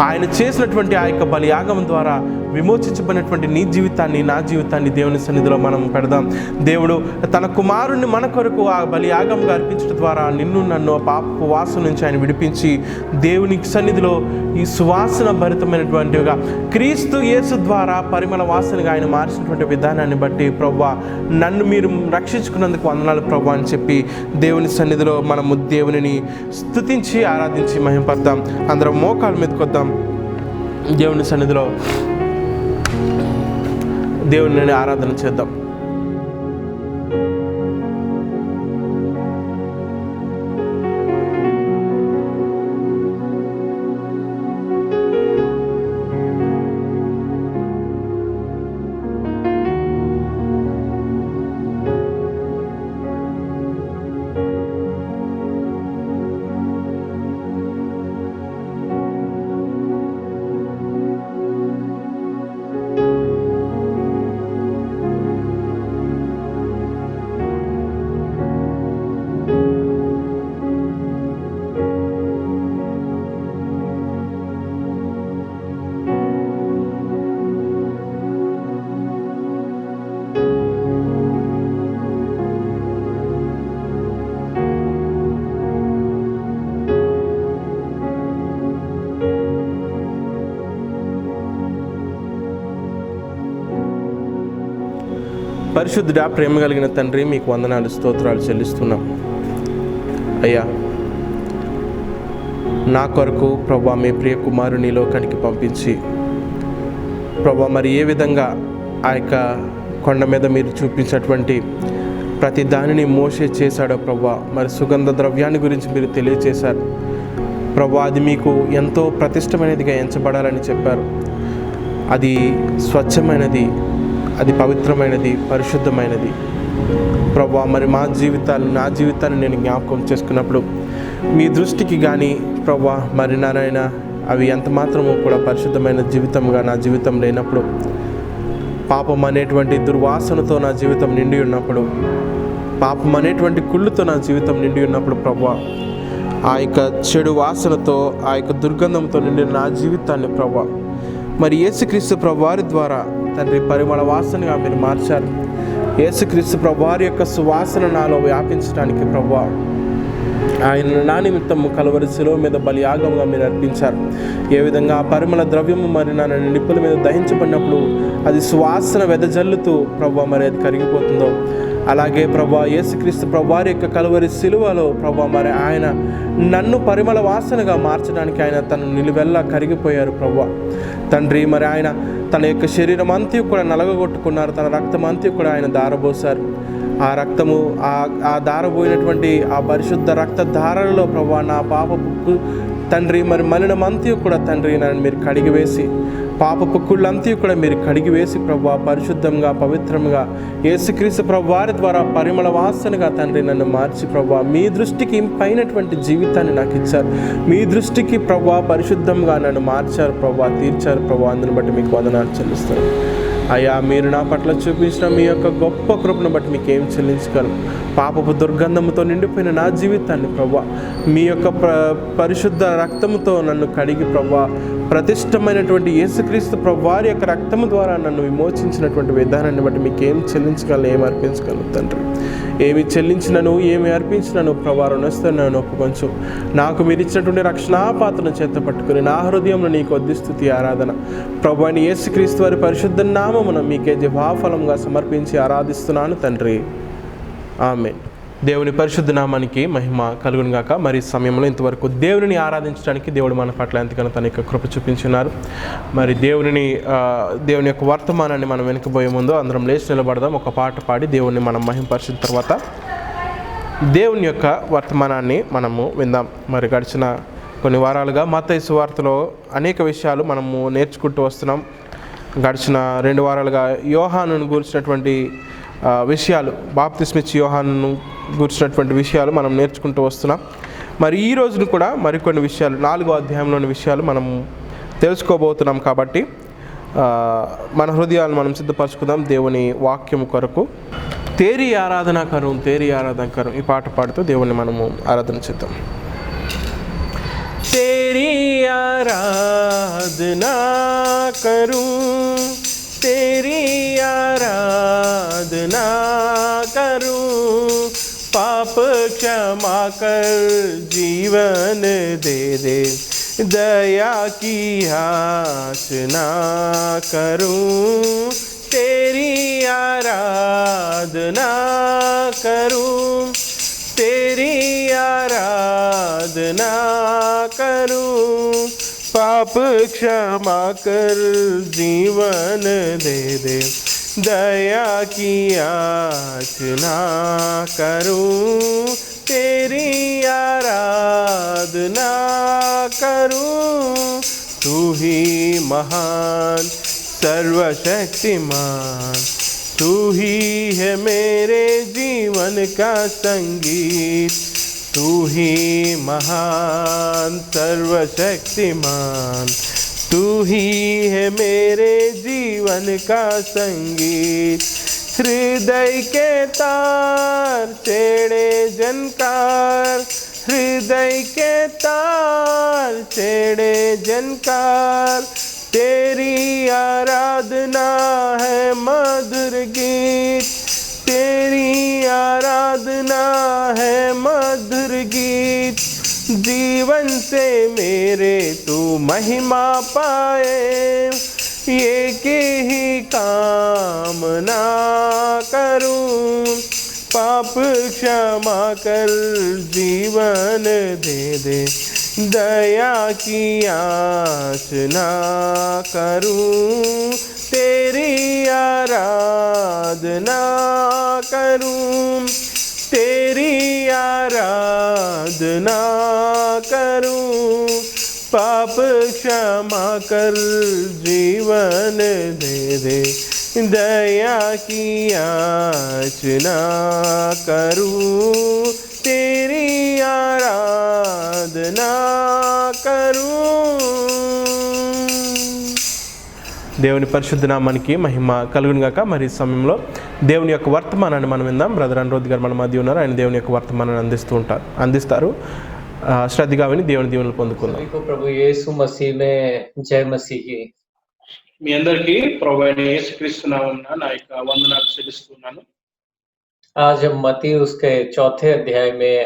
ఆయన చేసినటువంటి ఆ యొక్క బలియాగం ద్వారా విమోచించబడినటువంటి నీ జీవితాన్ని, నా జీవితాన్ని దేవుని సన్నిధిలో మనం పెడదాం. దేవుడు తన కుమారుణ్ణి మన కొరకు ఆ బలియాగంగా అర్పించడం ద్వారా నిన్ను నన్ను ఆ పాపపు పాపపు వాసన నుంచి ఆయన విడిపించి దేవుని సన్నిధిలో ఈ సువాసన భరితమైనటువంటివిగా క్రీస్తు యేసు ద్వారా పరిమళ వాసనగా ఆయన మార్చినటువంటి విధానాన్ని బట్టి ప్రభువా నన్ను మీరు రక్షించుకున్నందుకు వందనాలు ప్రభువా అని చెప్పి దేవుని సన్నిధిలో మనము దేవునిని స్తుతించి ఆరాధించి మహిమపడతాం. అందరం మోకాళ్ళ మీదకొద్దాం. దేవుని సన్నిధిలో దేవుని ఆరాధన చేద్దాం. పరిశుద్ధుడా, ప్రేమ కలిగిన తండ్రి, మీకు వందనాలు స్తోత్రాలు చెల్లిస్తున్నాం. అయ్యా, నా కొరకు ప్రభా మీ ప్రియ కుమారుని లోకానికి పంపించి ప్రభా మరి ఏ విధంగా ఆ యొక్క కొండ మీద మీరు చూపించినటువంటి ప్రతి దానిని మోసే చేశాడో ప్రభా, మరి సుగంధ ద్రవ్యాన్ని గురించి మీరు తెలియచేశారు ప్రభా. అది మీకు ఎంతో ప్రతిష్టమైనదిగా ఎంచబడాలని చెప్పారు. అది స్వచ్ఛమైనది, అది పవిత్రమైనది, పరిశుద్ధమైనది ప్రభా. మరి నా జీవితాన్ని నేను జ్ఞాపకం చేసుకున్నప్పుడు మీ దృష్టికి కానీ ప్రభా మరి నారాయణ అవి ఎంత మాత్రము కూడా పరిశుద్ధమైన జీవితంగా నా జీవితం లేనప్పుడు, పాపం అనేటువంటి దుర్వాసనతో నా జీవితం నిండి ఉన్నప్పుడు, పాపం అనేటువంటి కుళ్ళుతో నా జీవితం నిండి ఉన్నప్పుడు ప్రభా, ఆ యొక్క చెడు వాసనతో ఆ యొక్క దుర్గంధంతో నిండిన నా జీవితాన్ని ప్రభా మరి యేసుక్రీస్తు ప్రభువారి ద్వారా తండ్రి పరిమళ వాసనగా మీరు మార్చారు. యేసుక్రీస్తు ప్రభువారి యొక్క సువాసన నాలో వ్యాపించడానికి ప్రభా ఆయన నా నిమిత్తము కలువరి శిలువ మీద బలియాగంగా మీరు అర్పించారు. ఏ విధంగా ఆ పరిమళ ద్రవ్యము మరి నా నిప్పుల మీద దహించబడినప్పుడు అది సువాసన వెదజల్లుతూ ప్రభా మరి అది కరిగిపోతుందో, అలాగే ప్రభా యేసుక్రీస్తు ప్రభువారి యొక్క కలువరి శిలువలో ప్రభా మరి ఆయన నన్ను పరిమళ వాసనగా మార్చడానికి ఆయన తను నిలువెల్లా కరిగిపోయారు ప్రభా తండ్రి. మరి ఆయన తన యొక్క శరీరం అంతా కూడా నలగగొట్టుకున్నారు, తన రక్తం అంతా కూడా ఆయన దారబోసారు. ఆ రక్తము ఆ దారబోయినటువంటి ఆ పరిశుద్ధ రక్త ధారలలో ప్రభా నా పాపపు తండ్రి మరి మలినమంతా కూడా తండ్రి నన్ను మీరు కడిగివేసి, పాపపు కుళ్ళంతా కూడా మీరు కడిగివేసి ప్రభా పరిశుద్ధంగా పవిత్రంగా యేసుక్రీస్తు ప్రభువారి ద్వారా పరిమళ వాసనగా తండ్రి నన్ను మార్చి ప్రభా మీ దృష్టికి పైనటువంటి జీవితాన్ని నాకు ఇచ్చారు. మీ దృష్టికి ప్రభా పరిశుద్ధంగా నన్ను మార్చారు ప్రభా, తీర్చారు ప్రభా. అందుని బట్టి మీకు వందనాలు చెల్లిస్తాను. అయ్యా, మీరు నా పట్ల చూపించిన మీ యొక్క గొప్ప కృపను బట్టి మీకు ఏం చెల్లించగలను. పాపపు దుర్గంధముతో నిండిపోయిన నా జీవితాన్ని ప్రభా మీ యొక్క పరిశుద్ధ రక్తముతో నన్ను కడిగి ప్రభా ప్రతిష్టమైనటువంటి యేసుక్రీస్తు ప్రభువారి యొక్క రక్తము ద్వారా నన్ను విమోచించినటువంటి విధానాన్ని బట్టి మీకు ఏం చెల్లించగలను, ఏమి అర్పించగలను తండ్రి. ఏమి చెల్లించినను ఏమి అర్పించినను ప్రభా రుణస్థులను ఒప్పుకొంచు. నాకు మీరు ఇచ్చినటువంటి రక్షణాపాత్రను చేత పట్టుకుని నా హృదయంలో నీకు కొద్ది స్తుతి ఆరాధన ప్రభు అని యేసుక్రీస్తు వారి పరిశుద్ధ నామమున మీకే జిహ్వాఫలంగా సమర్పించి ఆరాధిస్తున్నాను తండ్రి. ఆమేన్. దేవుని పరిశుద్ధ నామానికి మహిమ కలుగును గాక. మరి సమయంలో ఇంతవరకు దేవుని ఆరాధించడానికి దేవుడు మన పట్ల ఎంతగానో తన యొక్క కృప చూపించున్నారు. మరి దేవుని యొక్క వర్తమానాన్ని మనం వెనుకబోయే ముందు అందరం లేచి నిలబడదాం. ఒక పాట పాడి దేవుణ్ణి మనం మహిమపరిచిన తర్వాత దేవుని యొక్క వర్తమానాన్ని మనము విందాం. మరి గడిచిన కొన్ని వారాలుగా మత్తయి సువార్తలో అనేక విషయాలు మనము నేర్చుకుంటూ వస్తున్నాం. గడిచిన 2 వారాలుగా యోహానును గురించినటువంటి విషయాలు, బాప్తిస్మిచ్చి యోహానును గురించినటువంటి విషయాలు మనం నేర్చుకుంటూ వస్తున్నాం. మరి ఈ రోజును కూడా మరికొన్ని విషయాలు 4వ అధ్యాయంలోని విషయాలు మనం తెలుసుకోబోతున్నాం. కాబట్టి మన హృదయాలను మనం సిద్ధపరచుకుందాం దేవుని వాక్యము కొరకు. తేరి ఆరాధన కరం ఈ పాట పాడుతూ దేవుని మనము ఆరాధన చేద్దాం. तेरी आराधना करूं, तेरी आराधना करूं, पाप पाप क्षमा कर जीवन दे दे, दया की याचना करूं, तेरी आराधना करूं, तेरी आराधना करूं। पाप क्षमा कर जीवन दे दे, दया की याचना करूं, तेरी आराधना करूं। तू ही महान सर्वशक्तिमान, तू ही है मेरे जीवन का संगीत, तू ही महान सर्वशक्तिमान, तू ही है मेरे जीवन का संगीत। हृदय के तार छेड़े जनकार, हृदय के तार छेड़े जनकार, तेरी आराधना है मधुर गीत, तेरी आराधना है मधुर गीत। जीवन से मेरे तू महिमा पाए, एक ही कामना करूं। पाप क्षमा कर जीवन दे दे, दया की याचना करूं, तेरी आराधना करूं, तेरी आराधना करूं। पाप क्षमा कर जीवन दे दे, दया की याचना करूं, तेरी आराधना करूं। దేవుని పరిశుద్ధ నామానికి మహిమ కలుగును గాక. మరి ఈ సమయంలో దేవుని యొక్క వర్తమానాన్ని మనం విందాం. బ్రదర్ అనురోధ్ గారు మన మధ్య ఉన్నారు. ఆయన దేవుని యొక్క వర్తమానాన్ని అందిస్తారు. శ్రద్ధగా విని దేవుని దీవెనలు పొందుకుందాం. ప్రభు యేసు మసీహ్ మే జై మసీహి. మీ అందరికీ ప్రభు అయిన యేసుక్రీస్తు నామమున నా యొక్క వందనాలు చెల్లిస్తున్నాను. आज हम मत्ती उसके चौथे अध्याय में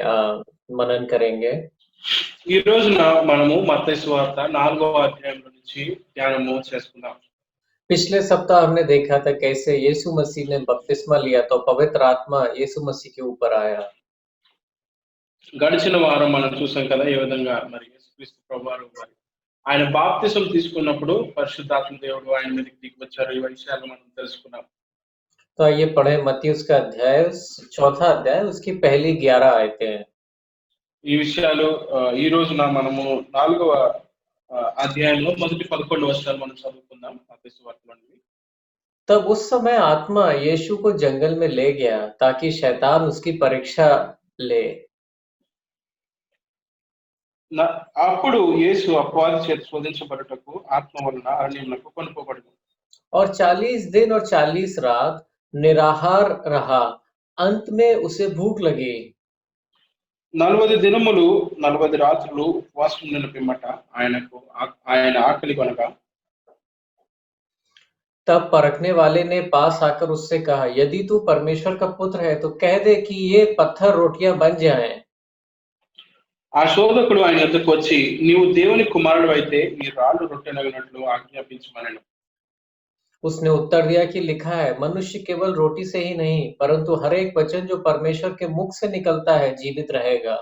मनन करेंगे. ఈ రోజున మనము మత్తయి సువార్త 4వ అధ్యాయంలో నుంచి ధ్యానము చేసుకుందాం. पिछले सप्ताह हमने देखा था कैसे यीशु मसीह ने बपतिस्मा लिया तो पवित्र आत्मा यीशु मसीह के ऊपर आया. గడిచిన వారం మనం చూసాం కదా ఏ విధంగా మరి యేసుక్రీస్తు ప్రభువారు ఆయన బాప్తిసం తీసుకున్నప్పుడు పరిశుద్ధాత్మ దేవుడు ఆయన మీదకి దిగి వచ్చారు. ఈ విషయాలు మనం తెలుసుకున్నాం. तो आइए पढ़े मत्ती उसका अध्याय, चौथा अध्याय, उसकी पहली 11 आयतें हैं. ఈ విషయాలు ఈ రోజున మనము 4వ అధ్యాయంలో మొదటి 11 వచనాలు మనం చదువుకుందాం. మత్తయి సువార్తలోని. तब उस समय आत्मा यीशु को जंगल में ले गया ताकि शैतान उसकी परीक्षा ले. అప్పుడు యేసు అపవాది చేత శోధించబడుటకు ఆత్మ వలన అరణ్యమునకు కొనుపోబడెను. और 40 दिन और 40 रात निराहार रहा. अंत में उसे भूख लगी. 40 దినములు 40 రాత్రులు ఉపవాసం ఉండిన పిమ్మట ఆయన ఆకలి కొనగా. तब परखने वाले ने पास आकर उससे कहा, यदि तू परमेश्वर का पुत्र है तो कह दे कि ये पत्थर रोटियां बन जाएं. ఆ శోధకుడు ఆయన వద్దకు వచ్చి, నీవు దేవుని కుమారుడు అయితే ఈ రాళ్ళు రొట్టెలగినట్లు ఆజ్ఞాపించమనెను. उसने उत्तर दिया कि लिखा है, मनुष्य केवल रोटी से ही नहीं परंतु हर एक वचन जो परमेश्वर के मुख से निकलता है जीवित रहेगा.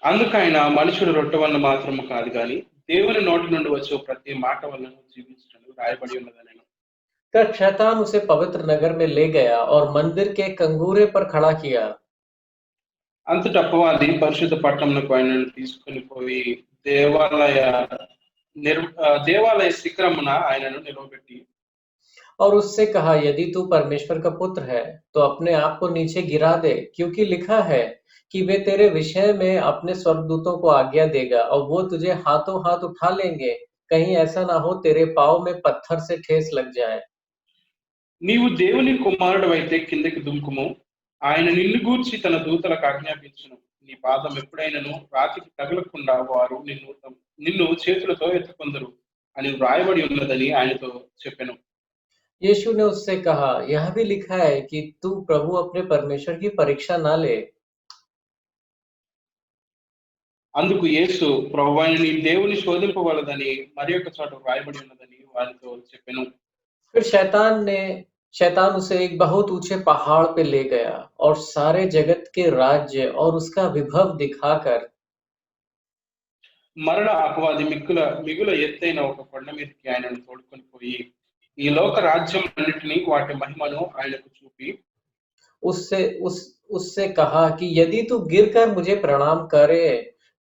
అందుకైన మనుషుడు రొట్టె వలన మాత్రము కాదు గాని దేవుని నోటి నుండి వచ్చే ప్రతి మాట వలన జీవించుటకు రాయబడి ఉన్నదనెను. तब शैतान उसे पवित्र नगर में ले गया और मंदिर के कंगूरे पर खड़ा किया. అంతటా అపవాది పరిశుద్ధ పట్టణమునకు ఆయనను తీసుకుని పోయి దేవాలయ శిఖరమున ఆయనను నిలవబెట్టి, और उससे कहा, यदि तू परमेश्वर का पुत्र है तो अपने आप को नीचे गिरा दे, क्योंकि लिखा है कि वे तेरे विषय में अपने स्वर्गदूतों को आज्ञा देगा और वो तुझे हाथों हाथ उठा लेंगे, कहीं ऐसा ना हो तेरे पाँव में पत्थर से ठेस लग जाए. నీవు దేవుని కుమారుడవైతే కిందకి దుంకుము, ఆయన నిన్ను గూర్చి తన దూతలకు ఆజ్ఞాపించును, నీ పాదం ఎప్పుడైనను రాతికి తగలకుండా వారు నిన్ను చేతులతో ఎత్తుకొందరు అని వ్రాయబడి ఉన్నదని ఆయనతో చెప్పెను. यीशु ने उससे कहा, यह भी लिखा है कि तू प्रभु अपने परमेश्वर की परीक्षा ना ले. అందుకు యేసు ప్రభువైన నీ దేవుని శోధింపవలదని మరి ఒక చోట వ్రాయబడి ఉన్నదని వారితో చెప్పెను. फिर शैतान उसे एक बहुत ऊंचे पहाड़ पे ले गया और सारे जगत के राज्य और उसका विभव दिखाकर మరల అపవాది మిగుల ఎత్తైన ఒక కొండ మీదకి ఆయనను తోడుకొని పోయి ఈ లోక రాజ్యం అన్నిటినీ వాటి మహిమను ఆయనకు చూపి उससे उस उससे कहा कि यदि तू गिरकर मुझे प्रणाम करे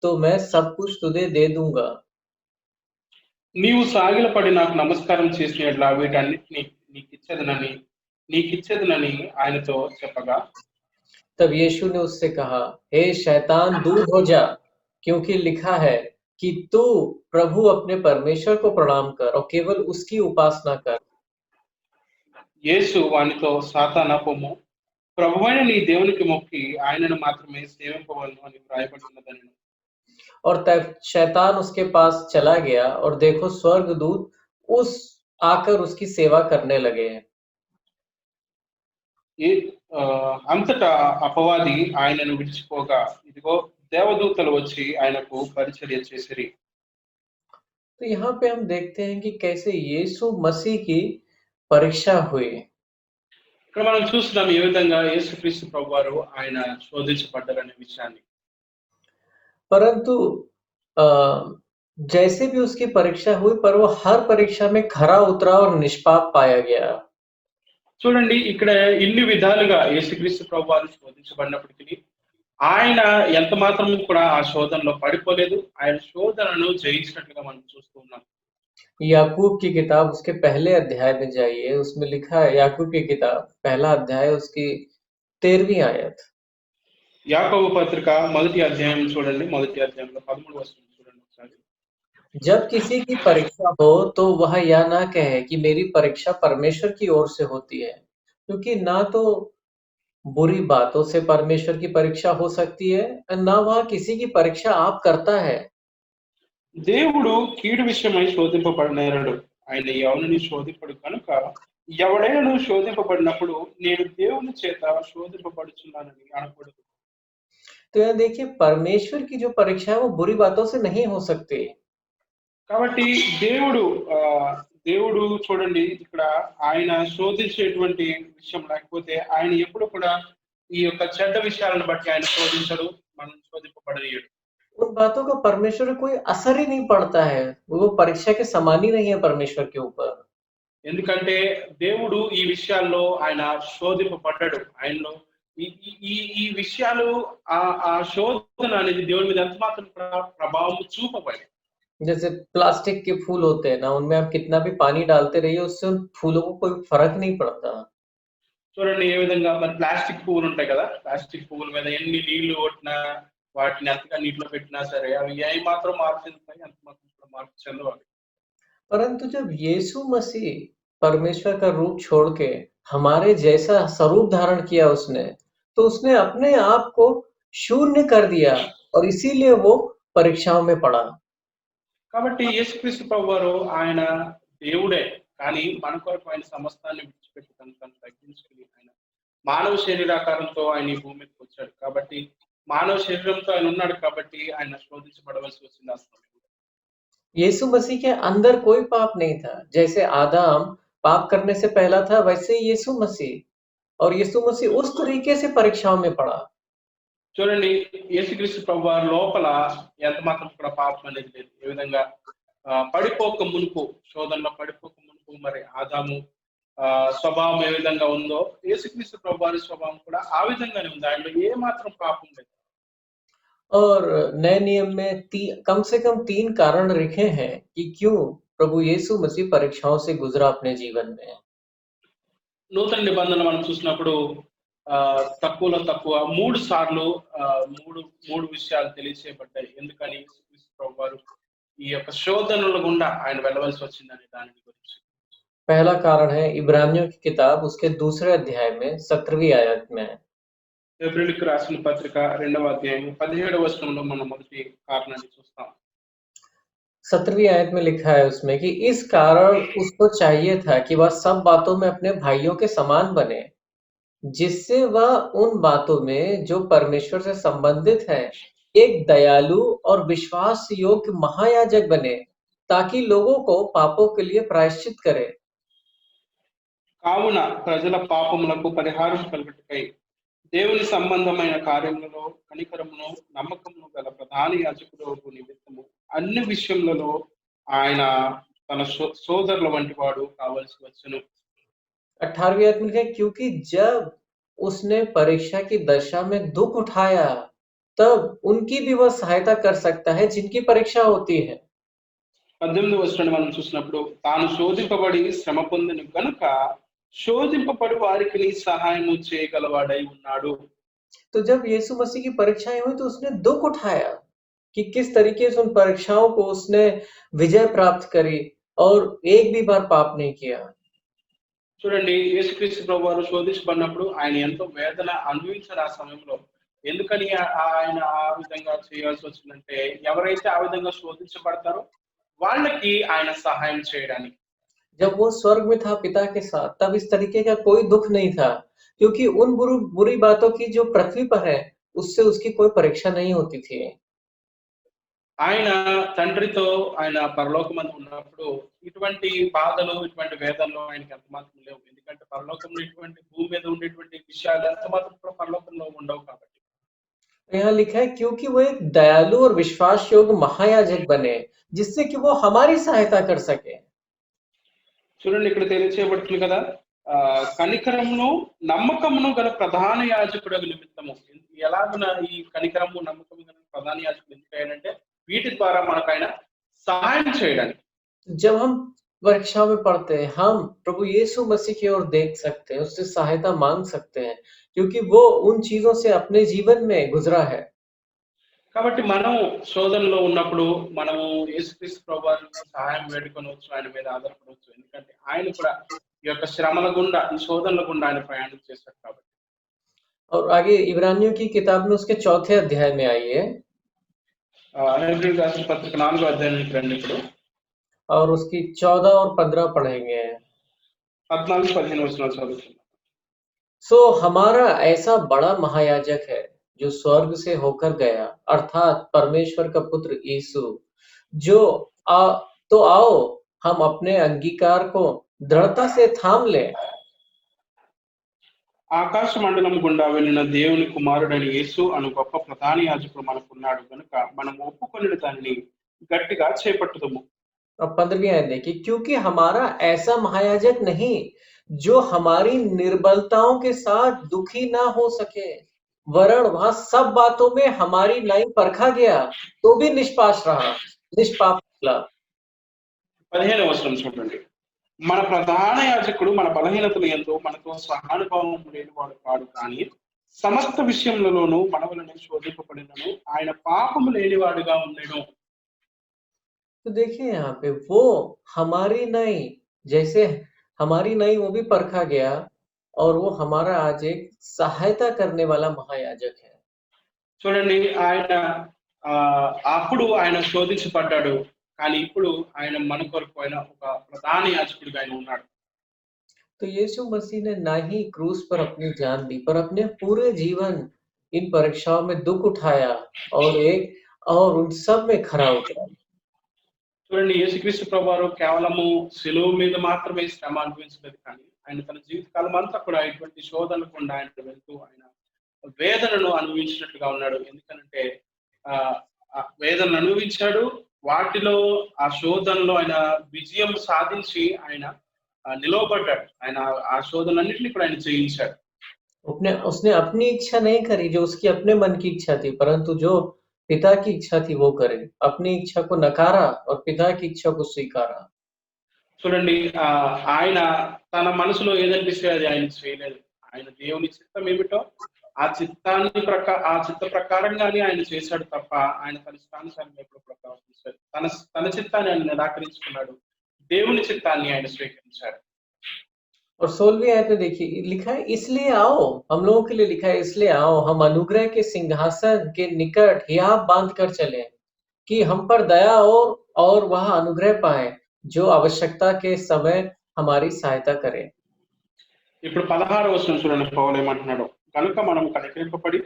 तो मैं सब कुछ तुझे दे दूंगा। నీవు సాగిలపడి నాకు నమస్కారం చేసిన యెడల వీటన్నిటిని నీకిచ్చేదనని ఆయనతో చెప్పగా तब यीशु ने उससे कहा, हे शैतान दूर हो जा, क्योंकि लिखा है कि तू प्रभु अपने परमेश्वर को प्रणाम कर और केवल उसकी उपासना कर। యేసు వానితో సాతానా పొమ్ము ప్రభువైన నీ దేవునికి మొక్కి ఆయనను మాత్రమే సేవింపవలను అని వ్రాయబడి ఉన్నదని. और तब शैतान उसके पास चला गया और देखो स्वर्गदूत उस आकर उसकी सेवा करने लगे हैं। అంతటా అపవాది ఆయనను విడిచిపోగా ఇదిగో దేవదూతలు వచ్చి ఆయనకు పరిచర్య చేసిరి. तो यहाँ पे हम देखते हैं कि कैसे यीशु मसीह की परीक्षा हुई। ఇక్కడ మనం చూస్తున్నాం ఏ విధంగా యేసుక్రీస్తు ప్రభువారు ఆయన శోధించబడ్డారనే విషయాన్ని. परंतु अ, जैसे भी उसकी परीक्षा हुई पर वो हर परीक्षा में खरा उतरा और निष्पाप पाया गया। చూడండి ఇక్కడ ఇన్ని విధాలుగా యేసుక్రీస్తు ప్రభువారు శోధించబడినప్పటికీ ఆయన ఎంత మాత్రం కూడా ఆ శోధనలో పడిపోలేదు. ఆయన శోధనను జయించినట్లుగా మనం చూస్తూ ఉన్నాం. याकूब की किताब उसके पहले अध्याय में जाइए, उसमें लिखा है याकूब की किताब पहला अध्याय उसकी 13वीं आयत। యాకోబు పత్రిక మొదటి అధ్యాయం చూడండి. మొదటి అధ్యాయంలో 13వ వచనం చూడండి ఒకసారి. जब किसी की परीक्षा हो तो वह यह ना कहे कि मेरी परीक्षा परमेश्वर की ओर से होती है, क्योंकि ना तो बुरी बातों से परमेश्वर की परीक्षा हो सकती है और ना वह किसी की परीक्षा आप करता है। దేవుడు కీడు విషయమై శోధింపబడనేరడు. ఆయన ఎవరిని శోధింపడు కనుక ఎవడైనా శోధింపబడినప్పుడు నేను దేవుని చేత శోధింపబడుచున్నానని అనకూడదు. तो यहाँ देखिए परमेश्वर की जो परीक्षा है वो बुरी बातों से नहीं हो सकती। కాబట్టి దేవుడు దేవుడు చూడండి ఇక్కడ ఆయన శోధించేటువంటి విషయం లేకపోతే ఆయన ఎప్పుడు కూడా ఈ యొక్క చెడ్డ విషయాలను బట్టి ఆయన శోధించడు, మనం శోధింపబడనీయడు. उन बातों का परमेश्वर को कोई असर ही नहीं पड़ता है, वो परीक्षा के समान ही नहीं है परमेश्वर के ऊपर। ఎందుకంటే దేవుడు ఈ విషయాల్లో ఆయన శోధింపబడ్డాడు. ఆయనలో ఈ ఈ ఈ ఈ విషయాలు ఆ శోధన అనేది దేవుని మీద ఎంత మాత్రం ప్రభావం చూపబడి. जैसे प्लास्टिक के फूल होते हैं ना, उनमें आप कितना भी पानी डालते रहिए उससे उन फूलों को कोई फर्क नहीं पड़ता। చూడండి ఏ విధంగా మరి ప్లాస్టిక్ పువ్వులు ఉంటాయి కదా, ప్లాస్టిక్ పువ్వుల మీద ఎన్ని నీళ్లు కొట్టినా వాటిని ఎంతగా నీటిలో పెట్టినా సరే అవి ఏ మాత్రం మార్పు చెందుతాయి, అంత మాత్రం కూడా మార్పు చెందవాలి. परंतु जब यीशु मसीह परमेश्वर का रूप छोड़ के हमारे जैसा स्वरूप धारण किया उसने, तो उसने अपने आप को शून्य कर दिया और इसीलिए वो परीक्षाओं में पड़ा। కాబట్టి యేసుక్రీస్తు ప్రభువారు ఆయన దేవుడే, కానీ మన కొరకు ఆయన సమస్తాన్ని విడిచిపెట్టి తను తగ్గించుకుని ఆయన మానవ శరీరాకారంతో ఆయన ఈ భూమి మీదకి వచ్చాడు. కాబట్టి మానవ శరీరంతో ఆయన ఉన్నాడు కాబట్టి ఆయన శోధించబడవలసి వచ్చింది ఆ సమయంలో. यीशु मसीह के अंदर कोई पाप नहीं था। जैसे आदम पाप करने से पहला था, वैसे ही यीशु मसीह, और यीशु मसीह उस तरीके से परीक्षाओं में पड़ा। చూడండి యేసుక్రీస్తు ప్రభువారు లోపల ఎంత మాత్రం కూడా పాపం అనేది లేదు. ఏ విధంగా పడిపోక మునుపు, శోధనలో పడిపోక మునుపు మరి ఆదాము స్వభావం ఏ విధంగా ఉందో యేసుక్రీస్తు ప్రభువారి స్వభావం కూడా ఆ విధంగానే ఉంది. ఆయనలో ఏ మాత్రం పాపం లేదు. और नए नियम में कम से कम 3 कारण लिखे हैं कि क्यों प्रभु यीशु मसीह परीक्षाओं से गुजरा अपने जीवन में। నూతన నిబంధనలు మనం చూసినప్పుడు తక్కువలో తక్కువ 3 సార్లు మూడు విషయాలు తెలియచేయబడ్డాయి. ఎందుకని యేసుక్రీస్తు ప్రభువారు ఈ యొక్క శోధనల గుండా ఆయన వెళ్ళవలసి వచ్చిందనే దాని గురించి. पहला कारण है इब्रानियों की किताब उसके दूसरे अध्याय में 17वीं आयत में। ఎబ్రియులకు రాసిన పత్రిక 2వ అధ్యాయం 17వ వచనంలో మనం మొదటి కారణాన్ని చూస్తాం. 17वीं आयत में लिखा है उसमें कि इस कारण उसको चाहिए था कि वह सब बातों में अपने भाइयों के समान बने, जिससे वह उन बातों में जो परमेश्वर से संबंधित है एक दयालु और विश्वास योग्य महायाजक बने, ताकि लोगों को पापों के लिए प्रायश्चित करे। కావున ప్రజల పాపములకు పరిహారం కలుగుటకై దేవుని సంబంధమైన కార్యములలో కనికరమును నమ్మకమును గల ప్రధాన యాజకుడు నిమిత్తము అన్ని విషయములలో ఆయన తన సోదరుల వంటి వాడు కావలసి వచ్చును. 18वीं आयत में लिखा है, क्योंकि जब उसने परीक्षा की दशा में दुख उठाया, तब उनकी भी वह सहायता कर सकता है जिनकी परीक्षा होती है। 18వ వచనాన్ని మనం చూసినప్పుడు తాను శోధింపబడి శ్రమ పొందిన గనుక శోధింపబడి వారికి సహాయము చేయగలవాడై ఉన్నాడు. तो जब यीशु मसीह की परीक्षाएं हुई तो उसने दुख उठाया कि किस तरीके से उन परीक्षाओं को उसने विजय प्राप्त करी और एक भी बार पाप नहीं किया। చూడండి, యేసుక్రీస్తు ప్రభువారు శోధించబడినప్పుడు ఆయన ఎంతో వేదన అనుభవించారు ఆ సమయంలో. ఎందుకని ఆయన ఆ విధంగా చేయాల్సి వచ్చిందంటే, ఎవరైతే ఆ విధంగా శోధించబడతారో వాళ్ళకి ఆయన సహాయం చేయడానికి. जब वो स्वर्ग में था पिता के साथ, तब इस तरीके का कोई दुख नहीं था, क्योंकि उन बुरी बातों की जो पृथ्वी पर है, उससे उसकी कोई परीक्षा नहीं होती थी। ఆయన తండ్రితో ఆయన పరలోకమందు ఉన్నప్పుడు ఇటువంటి బాధలు, ఇటువంటి వేదనలు ఆయనకి ఎంత మాత్రం లేవు. ఎందుకంటే పరలోకంలో ఇటువంటి భూమి మీద ఉండేటువంటి విషయాలు ఎంత మాత్రం కూడా పరలోకంలో ఉండవు కాబట్టి. यहाँ लिखा है, क्योंकि वो एक दयालु और विश्वास योग्य महायाजक बने, जिससे कि वो हमारी सहायता कर सके। చూడండి, ఇక్కడ తెలియచేయబడుతుంది కదా, కనికరమును నమ్మకమును గల ప్రధాన యాజకుడు నిమిత్తము. ఎలాగన ఈ కనికరము నమ్మకము గల ప్రధాన యాజకుడు ఎందుకంటే వీటి ద్వారా మనకు ఆయన సహాయం చేయడానికి. जब हम परीक्षा में पढ़ते हैं, हम प्रभु यीशु मसीह की ओर देख सकते हैं, उससे सहायता मांग सकते हैं, क्योंकि वो उन चीजों से अपने जीवन में गुजरा है। కాబట్టి మనం శోధనలో ఉన్నప్పుడు మనము యేసుక్రీస్తు ప్రభువారి సహాయం వేడుకొనవచ్చు, ఆయన మీద ఆధారపడవచ్చు. ఎందుకంటే ఆయన కూడా ఈ యొక్క శ్రమల గుండా, ఈ శోధనల గుండా ఆయన ప్రయాణం చేశారు కాబట్టి. और आगे इब्रानियों की किताब में उसके 4थे अध्याय में आइए, హెబ్రీయులకు రాసిన పత్రిక 4వ అధ్యాయానికి రండి. ఇప్పుడు और उसकी 14 और 15 पढ़ेंगे। 14-15 వచనాలు చదువుతున్నాం. सो हमारा ऐसा बड़ा महायाजक है जो स्वर्ग से होकर गया, अर्थात परमेश्वर का पुत्र यीशु, जो तो आओ हम अपने अंगीकार को दृढ़ता से थाम लें। ఆకాశ మండలం గుండా వెళ్ళిన దేవుని కుమారుడైన యేసు అను గొప్ప ప్రధాన యాజకుడు మనకున్నాడు కనుక మనం ఒప్పుకొని దానిని గట్టిగా చేపట్టుదము. और 15वीं आयत देखिए, क्योंकि हमारा ऐसा महायाजक नहीं जो हमारी निर्बलताओं के साथ दुखी ना हो सके, वरन वह सब बातों में हमारी नाई परखा गया तो भी निष्पाप निकला। 15వ వచనం చూడండి. మన ప్రధాన యాజకుడు మన బలహీనతలు ఎంతో మనతో సహానుభావం లేనివాడు కాడు, కానీ సమస్త విషయములలోనూ మనవలను శోధింపబడినను ఆయన పాపము లేనివాడుగా ఉండెను. तो देखिए यहाँ पे वो हमारी नाई, जैसे हमारी नाई वो भी परखा गया, और वो हमारा आज एक सहायता करने वाला महायाजक है। చూడండి, ఆయన అప్పుడు ఆయన శోధించబడ్డాడు, కానీ ఇప్పుడు ఆయన మన కొరకు ఆయన ఒక ప్రధాన యాజకుడిగా ఆయన ఉన్నాడు. तो यीशु मसीह ने ना ही क्रूस पर अपनी जान दी, पर अपने पूरे जीवन इन परीक्षाओं में दुख उठाया और उन सब में खरा उतरा। చూడండి, యేసుక్రీస్తు ప్రభువారు కేవలము శిలువ మీద మాత్రమే శ్రమ అనుభవించలేదు, కానీ ఆయన తన జీవితకాలం అంతా కూడా ఇటువంటి శోధనలు గుండా ఆయన వెళ్తూ ఆయన వేదనను అనుభవించినట్లుగా ఉన్నాడు. ఎందుకంటే వేదనను అనుభవించాడు, వాటిలో ఆ శోధనలో ఆయన విజయం సాధించి ఆయన నిలవబడ్డాడు. ఆయన ఆ శోధనన్నింటినీ కూడా ఆయన జయించాడు. उसने अपनी इच्छा नहीं करी जो उसकी अपने मन की इच्छा थी, परंतु जो पिता की इच्छा थी वो करे। अपनी इच्छा को नकारा और पिता की इच्छा को स्वीकारा। చూడండి, ఆయన తన మనసులో ఏదనిపిస్తే అది ఆయన చేయలేదు. ఆయన దేవుని చిత్తం ఏమిటో ఆ చిత్త ప్రకారంగానే ఆయన చేశాడు తప్ప ఆయన తన ఇష్టానుసారంగా ఎప్పుడు ప్రవర్తించాడు. తన చిత్తాన్ని ఆయన నిరాకరించుకున్నాడు, దేవుని చిత్తాన్ని ఆయన స్వీకరించాడు. और 16वीं आयत में देखिए लिखा है, इसलिए आओ, हम लोगों के लिए लिखा है, इसलिए आओ हम अनुग्रह के सिंहासन के निकट हियाव बांध कर चले, कि हम पर दया और वह अनुग्रह पाए, जो आवश्यकता के समय हमारी सहायता करे। ఇప్పుడు 16వ వచనం చూడండి, పౌలు ఏమంటున్నాడు. కనుక మనం కనికరింపబడి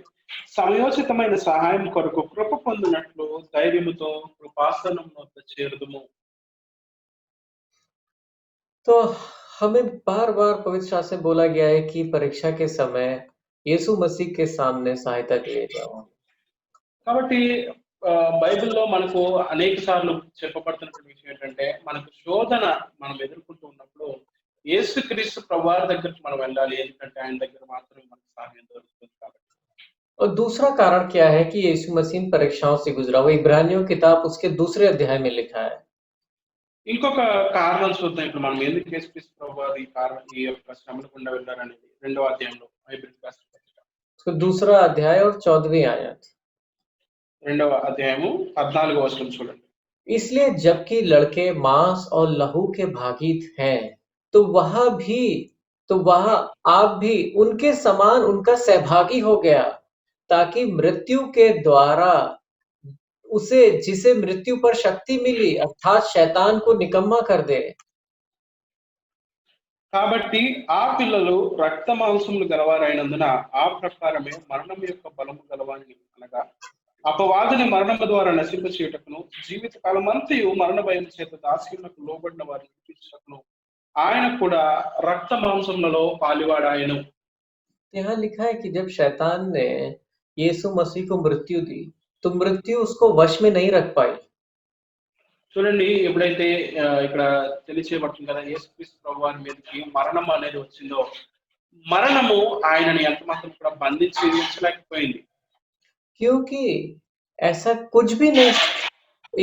సమయోచితమైన సహాయం కొరకు కృప పొందినట్లు ధైర్యముతో కృపాసనం వద్ద చేరుదుము. तो हमें बार-बार पवित्र शास्त्र में बोला गया है कि परीक्षा के समय यीशु मसीह के सामने सहायता के लिए जाओ। కాబట్టి బైబిల్‌లో మనకు అనేక సార్లు చెప్పబడుతున్నటువంటి విషయం ఏంటంటే, మనకు శోధన మనం ఎదుర్కొంటూ ఉన్నప్పుడు యేసుక్రీస్తు ప్రభువారి దగ్గరికి మనం వెళ్ళాలి. ఎందుకంటే ఆయన దగ్గర మాత్రమే మనకు సహాయం దొరుకుతుంది కాబట్టి. और दूसरा कारण क्या है कि यीशु मसीह इन परीक्षाओं से गुजरा। वो इब्रानियों किताब उसके दूसरे अध्याय में लिखा है। ఇంకొక కారణం చూద్దాం. ఇప్పుడు మనం ఎందుకు యేసుక్రీస్తు ప్రభువారు ఈ యొక్క శ్రమల గుండా వెళ్ళారనేది 2వ అధ్యాయంలో బైబిల్ రాసిన పత్రిక. उसका दूसरा अध्याय और 14वीं आयत। 2వ అధ్యాయము 14వ వచనం చూడండి. इसलिए जबकि लड़के मांस और लहू के भागी हैं, तो वह आप भी उनके समान उनका सहभागी हो गया, ताकि मृत्यु के द्वारा जिसे मृत्यु पर शक्ति मिली अर्थात शैतान को निकम्मा कर दे। కాబట్టి ఆ పిల్లలు రక్త మాంసములు గలవారైనందున ఆ ప్రకారమే మరణం యొక్క బలము గలవాని అనగా అపవాదిని మరణము ద్వారా నశింప చేయుటకును జీవిత కాలమంతయు మరణ భయం చేత దాస్యములకు లోబడిన వారిని విడిపించుటకును ఆయన కూడా రక్త మాంసములలో పాలివాడాయను. यहाँ लिखा है कि जब शैतान ने यीशु मसीह को मृत्यु दी, तो मृत्यु उसको वश में नहीं रख पाई। చూడండి, ఎప్పుడైతే ఇక్కడ తెలియచేయబడుతుంది కదా, యేసుక్రీస్తు ప్రభువారి మీదకి మరణం అనేది వచ్చిందో, మరణము ఆయనని ఎంత మాత్రం కూడా బంధించి ఉంచలేకపోయింది. क्योंकि ऐसा कुछ भी नहीं,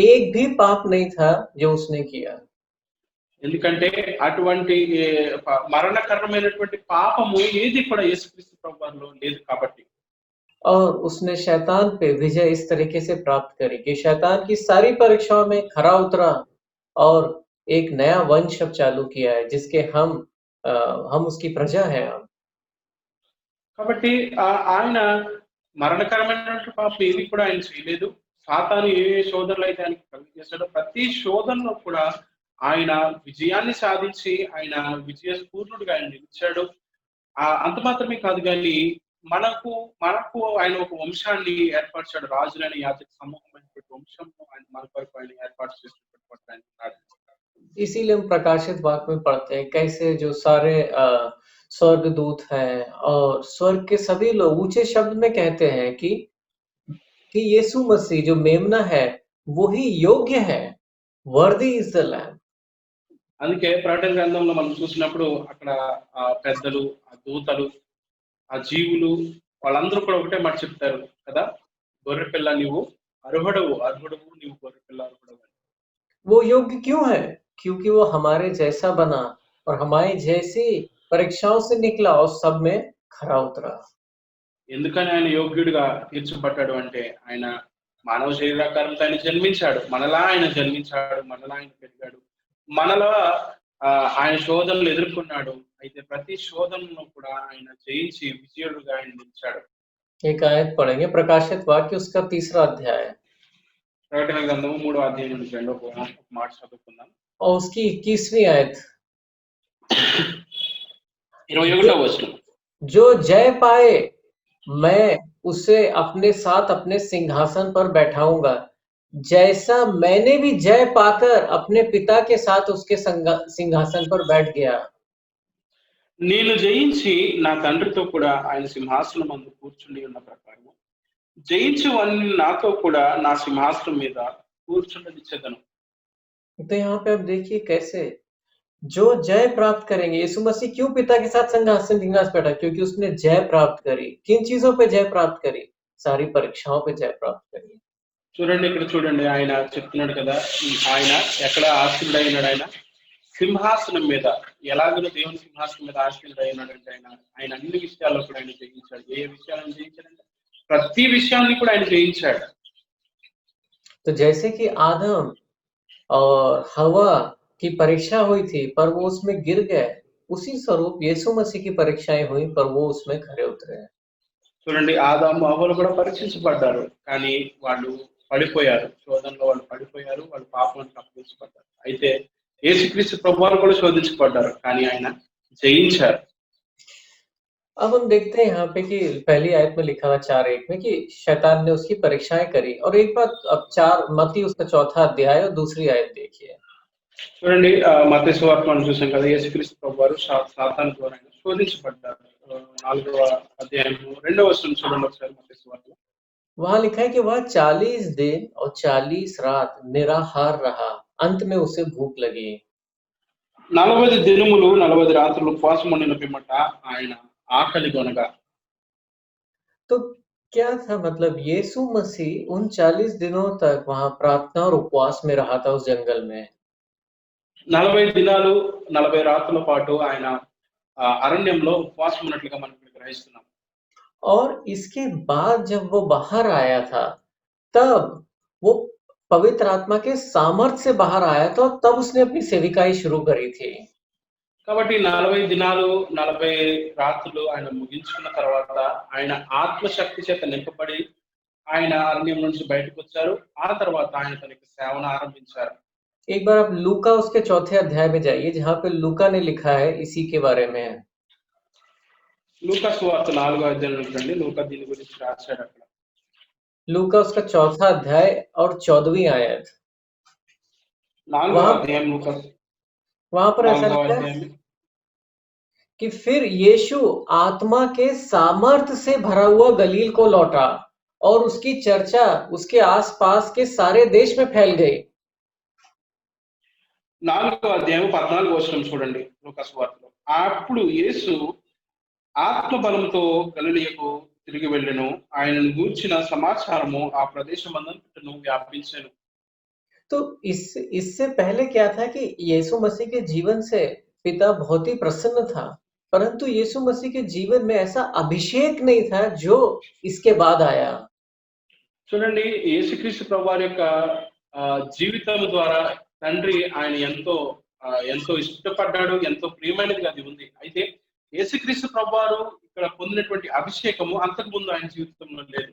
एक भी पाप नहीं था जो उसने किया। ఎందుకంటే అటువంటి మరణకరమైనటువంటి పాపము ఏది కూడా యేసుక్రీస్తు ప్రభువారిలో లేదు కాబట్టి. और उसने शैतान पे विजय इस तरीके से प्राप्त करी कि शैतान की सारी परीक्षाओं में खरा उतरा और एक नया वंश अब चालू किया है, जिसके हम उसकी प्रजा हैं अब। కాబట్టి ఆయన మరణకరమైనటువంటి పాపం ఏది కూడా ఆయన చేయలేదు. సాతాను ఏ శోధనలు అయితే ఆయనకి కలిగజేశాడో ప్రతి శోధనలో కూడా ఆయన విజయాన్ని సాధించి ఆయన విజయ పూర్ణుడిగా ఆయన నిలిచాడు. అంత మాత్రమే కాదు కానీ మనకు ఆయన ఒక వంశాన్ని ఏర్పరిచాడు. రాజులైన యాజక సమూహమైనటువంటి వంశం ఆయన మన కొరకు ఆయన ఏర్పాటు చేసినటువంటి ఆయన ఉన్నాడు. इसीलिए हम प्रकाशित वाक्य में पढ़ते हैं कैसे जो सारे स्वर्गदूत हैं और स्वर्ग के सभी लोग ऊंचे शब्द में कहते हैं कि यीशु मसीह जो मेमना है वही योग्य है, वर्दी इज द लैम्ब। అందుకే ప్రకటన గ్రంథంలో మనం చూసినప్పుడు అక్కడ పెద్దలు, ఆ దూతలు, ఆ జీవులు వాళ్ళందరూ కూడా ఒకటే మాట చెప్తారు కదా, గొర్రెపిల్ల నీవు అర్హుడవు నీవు గొర్రెపిల్ల అర్హుడవు. वो योग्य क्यों है? क्योंकि वो हमारे जैसा बना और हमारी जैसी परीक्षाओं से निकला और सब में खरा उतरा। ఎందుకని ఆయన యోగ్యుడిగా తీర్చబడ్డాడు అంటే ఆయన మానవ శరీరాకారంతో ఆయన జన్మించాడు, మనలా ఆయన జన్మించాడు, మనలా ఆయన పెరిగాడు, మనలా ఆయన శోధనలు ఎదుర్కొన్నాడు. అయితే ప్రతి శోధనను కూడా ఆయన జయించి విజయుడుగా ఆయన నిలిచాడు. एक आयत पढ़ेंगे प्रकाशित वाक्य उसका 3रा अध्याय ప్రకటన గ్రంథము 3వ అధ్యాయం నుంచి 2వ మాట చదువుకుందాం. और उसकी 21वीं आयत 21వ వచనం. जो जय पाए मैं उसे अपने साथ अपने सिंहासन पर बैठाऊंगा, जैसा मैंने भी जय पाकर अपने पिता के साथ उसके सिंहासन पर बैठ गया। నేను జయించి నా తండ్రితో కూడా ఆయన సింహాసనం ముందు కూర్చుని ఉన్న ప్రకారం జయించి వారిని నాతో కూడా నా సింహాసనం మీద కూర్చుండనిచ్చేదను. तो यहाँ पे आप देखिए कैसे जो जय प्राप्त करेंगे, यीशु मसीह क्यों पिता के साथ सिंहासन बैठा? क्योंकि उसने जय प्राप्त करी। किन चीजों पे जय प्राप्त करी? सारी परीक्षाओं पे जय प्राप्त करी। చూడండి, ఇక్కడ చూడండి, ఆయన చెప్తున్నాడు కదా, ఆయన ఎక్కడ ఆశీనుడైనాడు? ఆయన సింహాసనం మీద. ఎలాగో దేవుని సింహాసనం మీద ఆశీనుడైనాడంటే ఆయన అన్ని విషయాల్లో కూడా ఆయన జయించాడు. ఏ విషయాలను జయించాడంటే ప్రతి విషయాన్ని కూడా ఆయన జయించాడు. तो जैसे कि आदम और हवा की परीक्षा हुई थी पर वो उसमें गिर गए, उसी स्वरूप यीशु मसीह की परीक्षाएं हुई पर वो उसमें खरे उतरे हैं। చూడండి, ఆదాము హవ్వలు కూడా పరీక్షించబడ్డారు, కానీ వాళ్ళు పడిపోయారు. శోధనలో వాళ్ళు పడిపోయారు, వాళ్ళు పాపానికి అప్పగించబడ్డారు. అయితే యేసుక్రీస్తు ప్రభువారు కూడా శోధించబడ్డారు, కానీ ఆయన జయించారు. अब हम देखते हैं यहाँ पे कि पहली आयत में लिखा हुआ 4:1 में कि शैतान ने उसकी परीक्षाएँ करी और एक बात अब 4 मत्ती उसका चौथा अध्याय और दूसरी आयत देखिए। చూడండి మత్తయి సువార్త మనం చూసాం కదా యేసుక్రీస్తు ప్రభువారు సాతాను ద్వారా ఆయన శోధించబడ్డారు 4వ అధ్యాయము 2వ వచనం చూడండి ఒకసారి మత్తయి సువార్తలో वहाँ लिखा है कि वह 40 दिन और 40 रात निराहार रहा, अंत में उसे भूख लगी। 40 దినములు 40 రాత్రులు ఉపవాసం ఉండిన పిమ్మట ఆయన ఆకలి కొనగా तो क्या था मतलब यीशु मसीह उन 40 दिनों तक वहाँ प्रार्थना और उपवास में रहा था उस जंगल में। 40 దినాలు 40 రాత్రుల పాటు ఆయన అరణ్యంలో ఉపవాసం ఉన్నట్లుగా మనం ఇక్కడ గ్రహిస్తున్నాం और इसके बाद जब वो बाहर आया था, तब वो पवित्र आत्मा के सामर्थ्य से बाहर आया था और तब उसने अपनी सेविकाई शुरू करी थी। కాబట్టి 40 దినాలు 40 రాత్రులు ఆయన ముగించుకున్న తర్వాత ఆయన ఆత్మశక్తి చేత నింపబడి ఆయన అరణ్యం నుంచి బయటకు వచ్చారు ఆ తర్వాత ఆయన తన యొక్క సేవను ఆరంభించారు एक बार आप लूका उसके चौथे अध्याय में जाइए, जहाँ पे लूका ने लिखा है इसी के बारे में। లూకా సువార్త 4వ అధ్యాయంలో చూడండి లూకా దీని గురించి రాశాడు అక్కడ लूका उसका चौथा अध्याय और 14वीं आयत। 4వ वहाँ అధ్యాయం లూకా वहाँ पर ऐसा 4వ लिखा है అధ్యాయం कि फिर यीशु आत्मा के सामर्थ्य से भरा हुआ गलील को लौटा और उसकी चर्चा उसके आसपास के सारे देश में फैल गई। 4వ అధ్యాయం 14వ వచనం చూడండి లూకా సువార్తలో అప్పుడు యేసు ఆత్మ బలంతో గలిలయకు తిరిగి వెళ్ళెను ఆయనను గూర్చిన సమాచారము ఆ ప్రదేశమందంతటను వ్యాపించెను तो इससे पहले क्या था कि यीशु मसीह के जीवन से पिता बहुत ही प्रसन्न था, परंतु यीशु मसीह के जीवन में ऐसा अभिषेक नहीं था जो इसके बाद आया। చూడండి యేసుక్రీస్తు ప్రభువారి యొక్క జీవితం ద్వారా తండ్రి ఆయన ఎంతో ఇష్టపడ్డాడు ఎంతో ప్రియమైనదిగా అది ఉంది అయితే యేసుక్రీస్తు ప్రభువారు ఇక్కడ పొందినటువంటి అభిషేకము అంతకు ముందు ఆయన జీవితంలో లేదు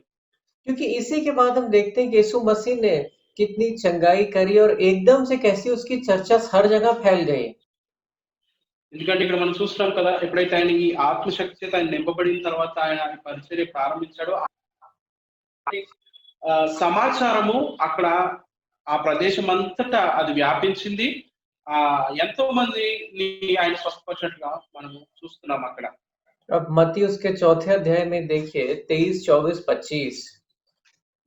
क्योंकि इसी के बाद हम देखते हैं कि यीशु मसीह ने कितनी चंगाई करी और एकदम से कैसी उसकी चर्चा हर जगह फैल गई। ఎందుకంటే ఇక్కడ మనం చూస్తున్నాం కదా ఎప్పుడైతే ఆయన ఈ ఆత్మశక్తి చేత ఆయన నింపబడిన తర్వాత ఆయన ఈ పరిచర్య ప్రారంభించాడో సమాచారము అక్కడ ఆ ప్రదేశం అంతటా అది వ్యాపించింది ఎంతో మందిని ఆయన స్వస్థపరిచినట్లుగా మనము చూస్తున్నాం అక్కడ अब मत्ती उसके चौथे अध्याय में देखिए 23, 24, 25।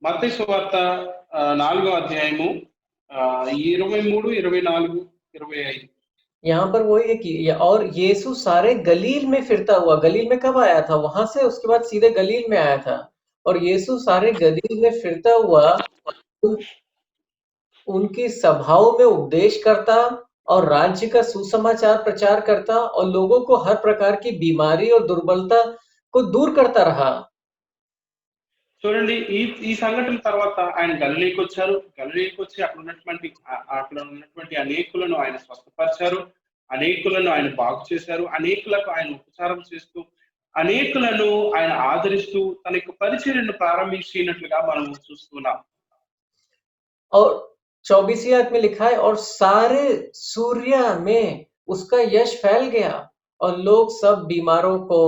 మత్తయి సువార్త 4వ అధ్యాయము 23, 24, 25 यहाँ पर वही है कि और यीशु सारे गलील में फिरता हुआ, गलील में कब आया था? वहां से उसके बाद सीधे गलील में आया था और यीशु सारे गलील में फिरता हुआ उन, उनकी सभाओं में उपदेश करता और राज्य का सुसमाचार प्रचार करता और लोगों को हर प्रकार की बीमारी और दुर्बलता को दूर करता रहा। చూడండి ఈ సంఘటన తర్వాత ఆయన గలిలీకి వచ్చారు గలిలీకి వచ్చి అక్కడ ఉన్నటువంటి అనేకులను ఆయన స్వస్థపరిచారు అనేకులను ఆయన బాగు చేశారు అనేకులకు ఆయన ఉపచారం చేస్తూ అనేకులను ఆయన ఆదరిస్తూ తన యొక్క పరిచర్యను ప్రారంభించినట్లుగా మనం చూస్తున్నాం और 24वीं आयत में लिखा है और सारे सूर्या में उसका यश फैल गया और लोग सब बीमारों को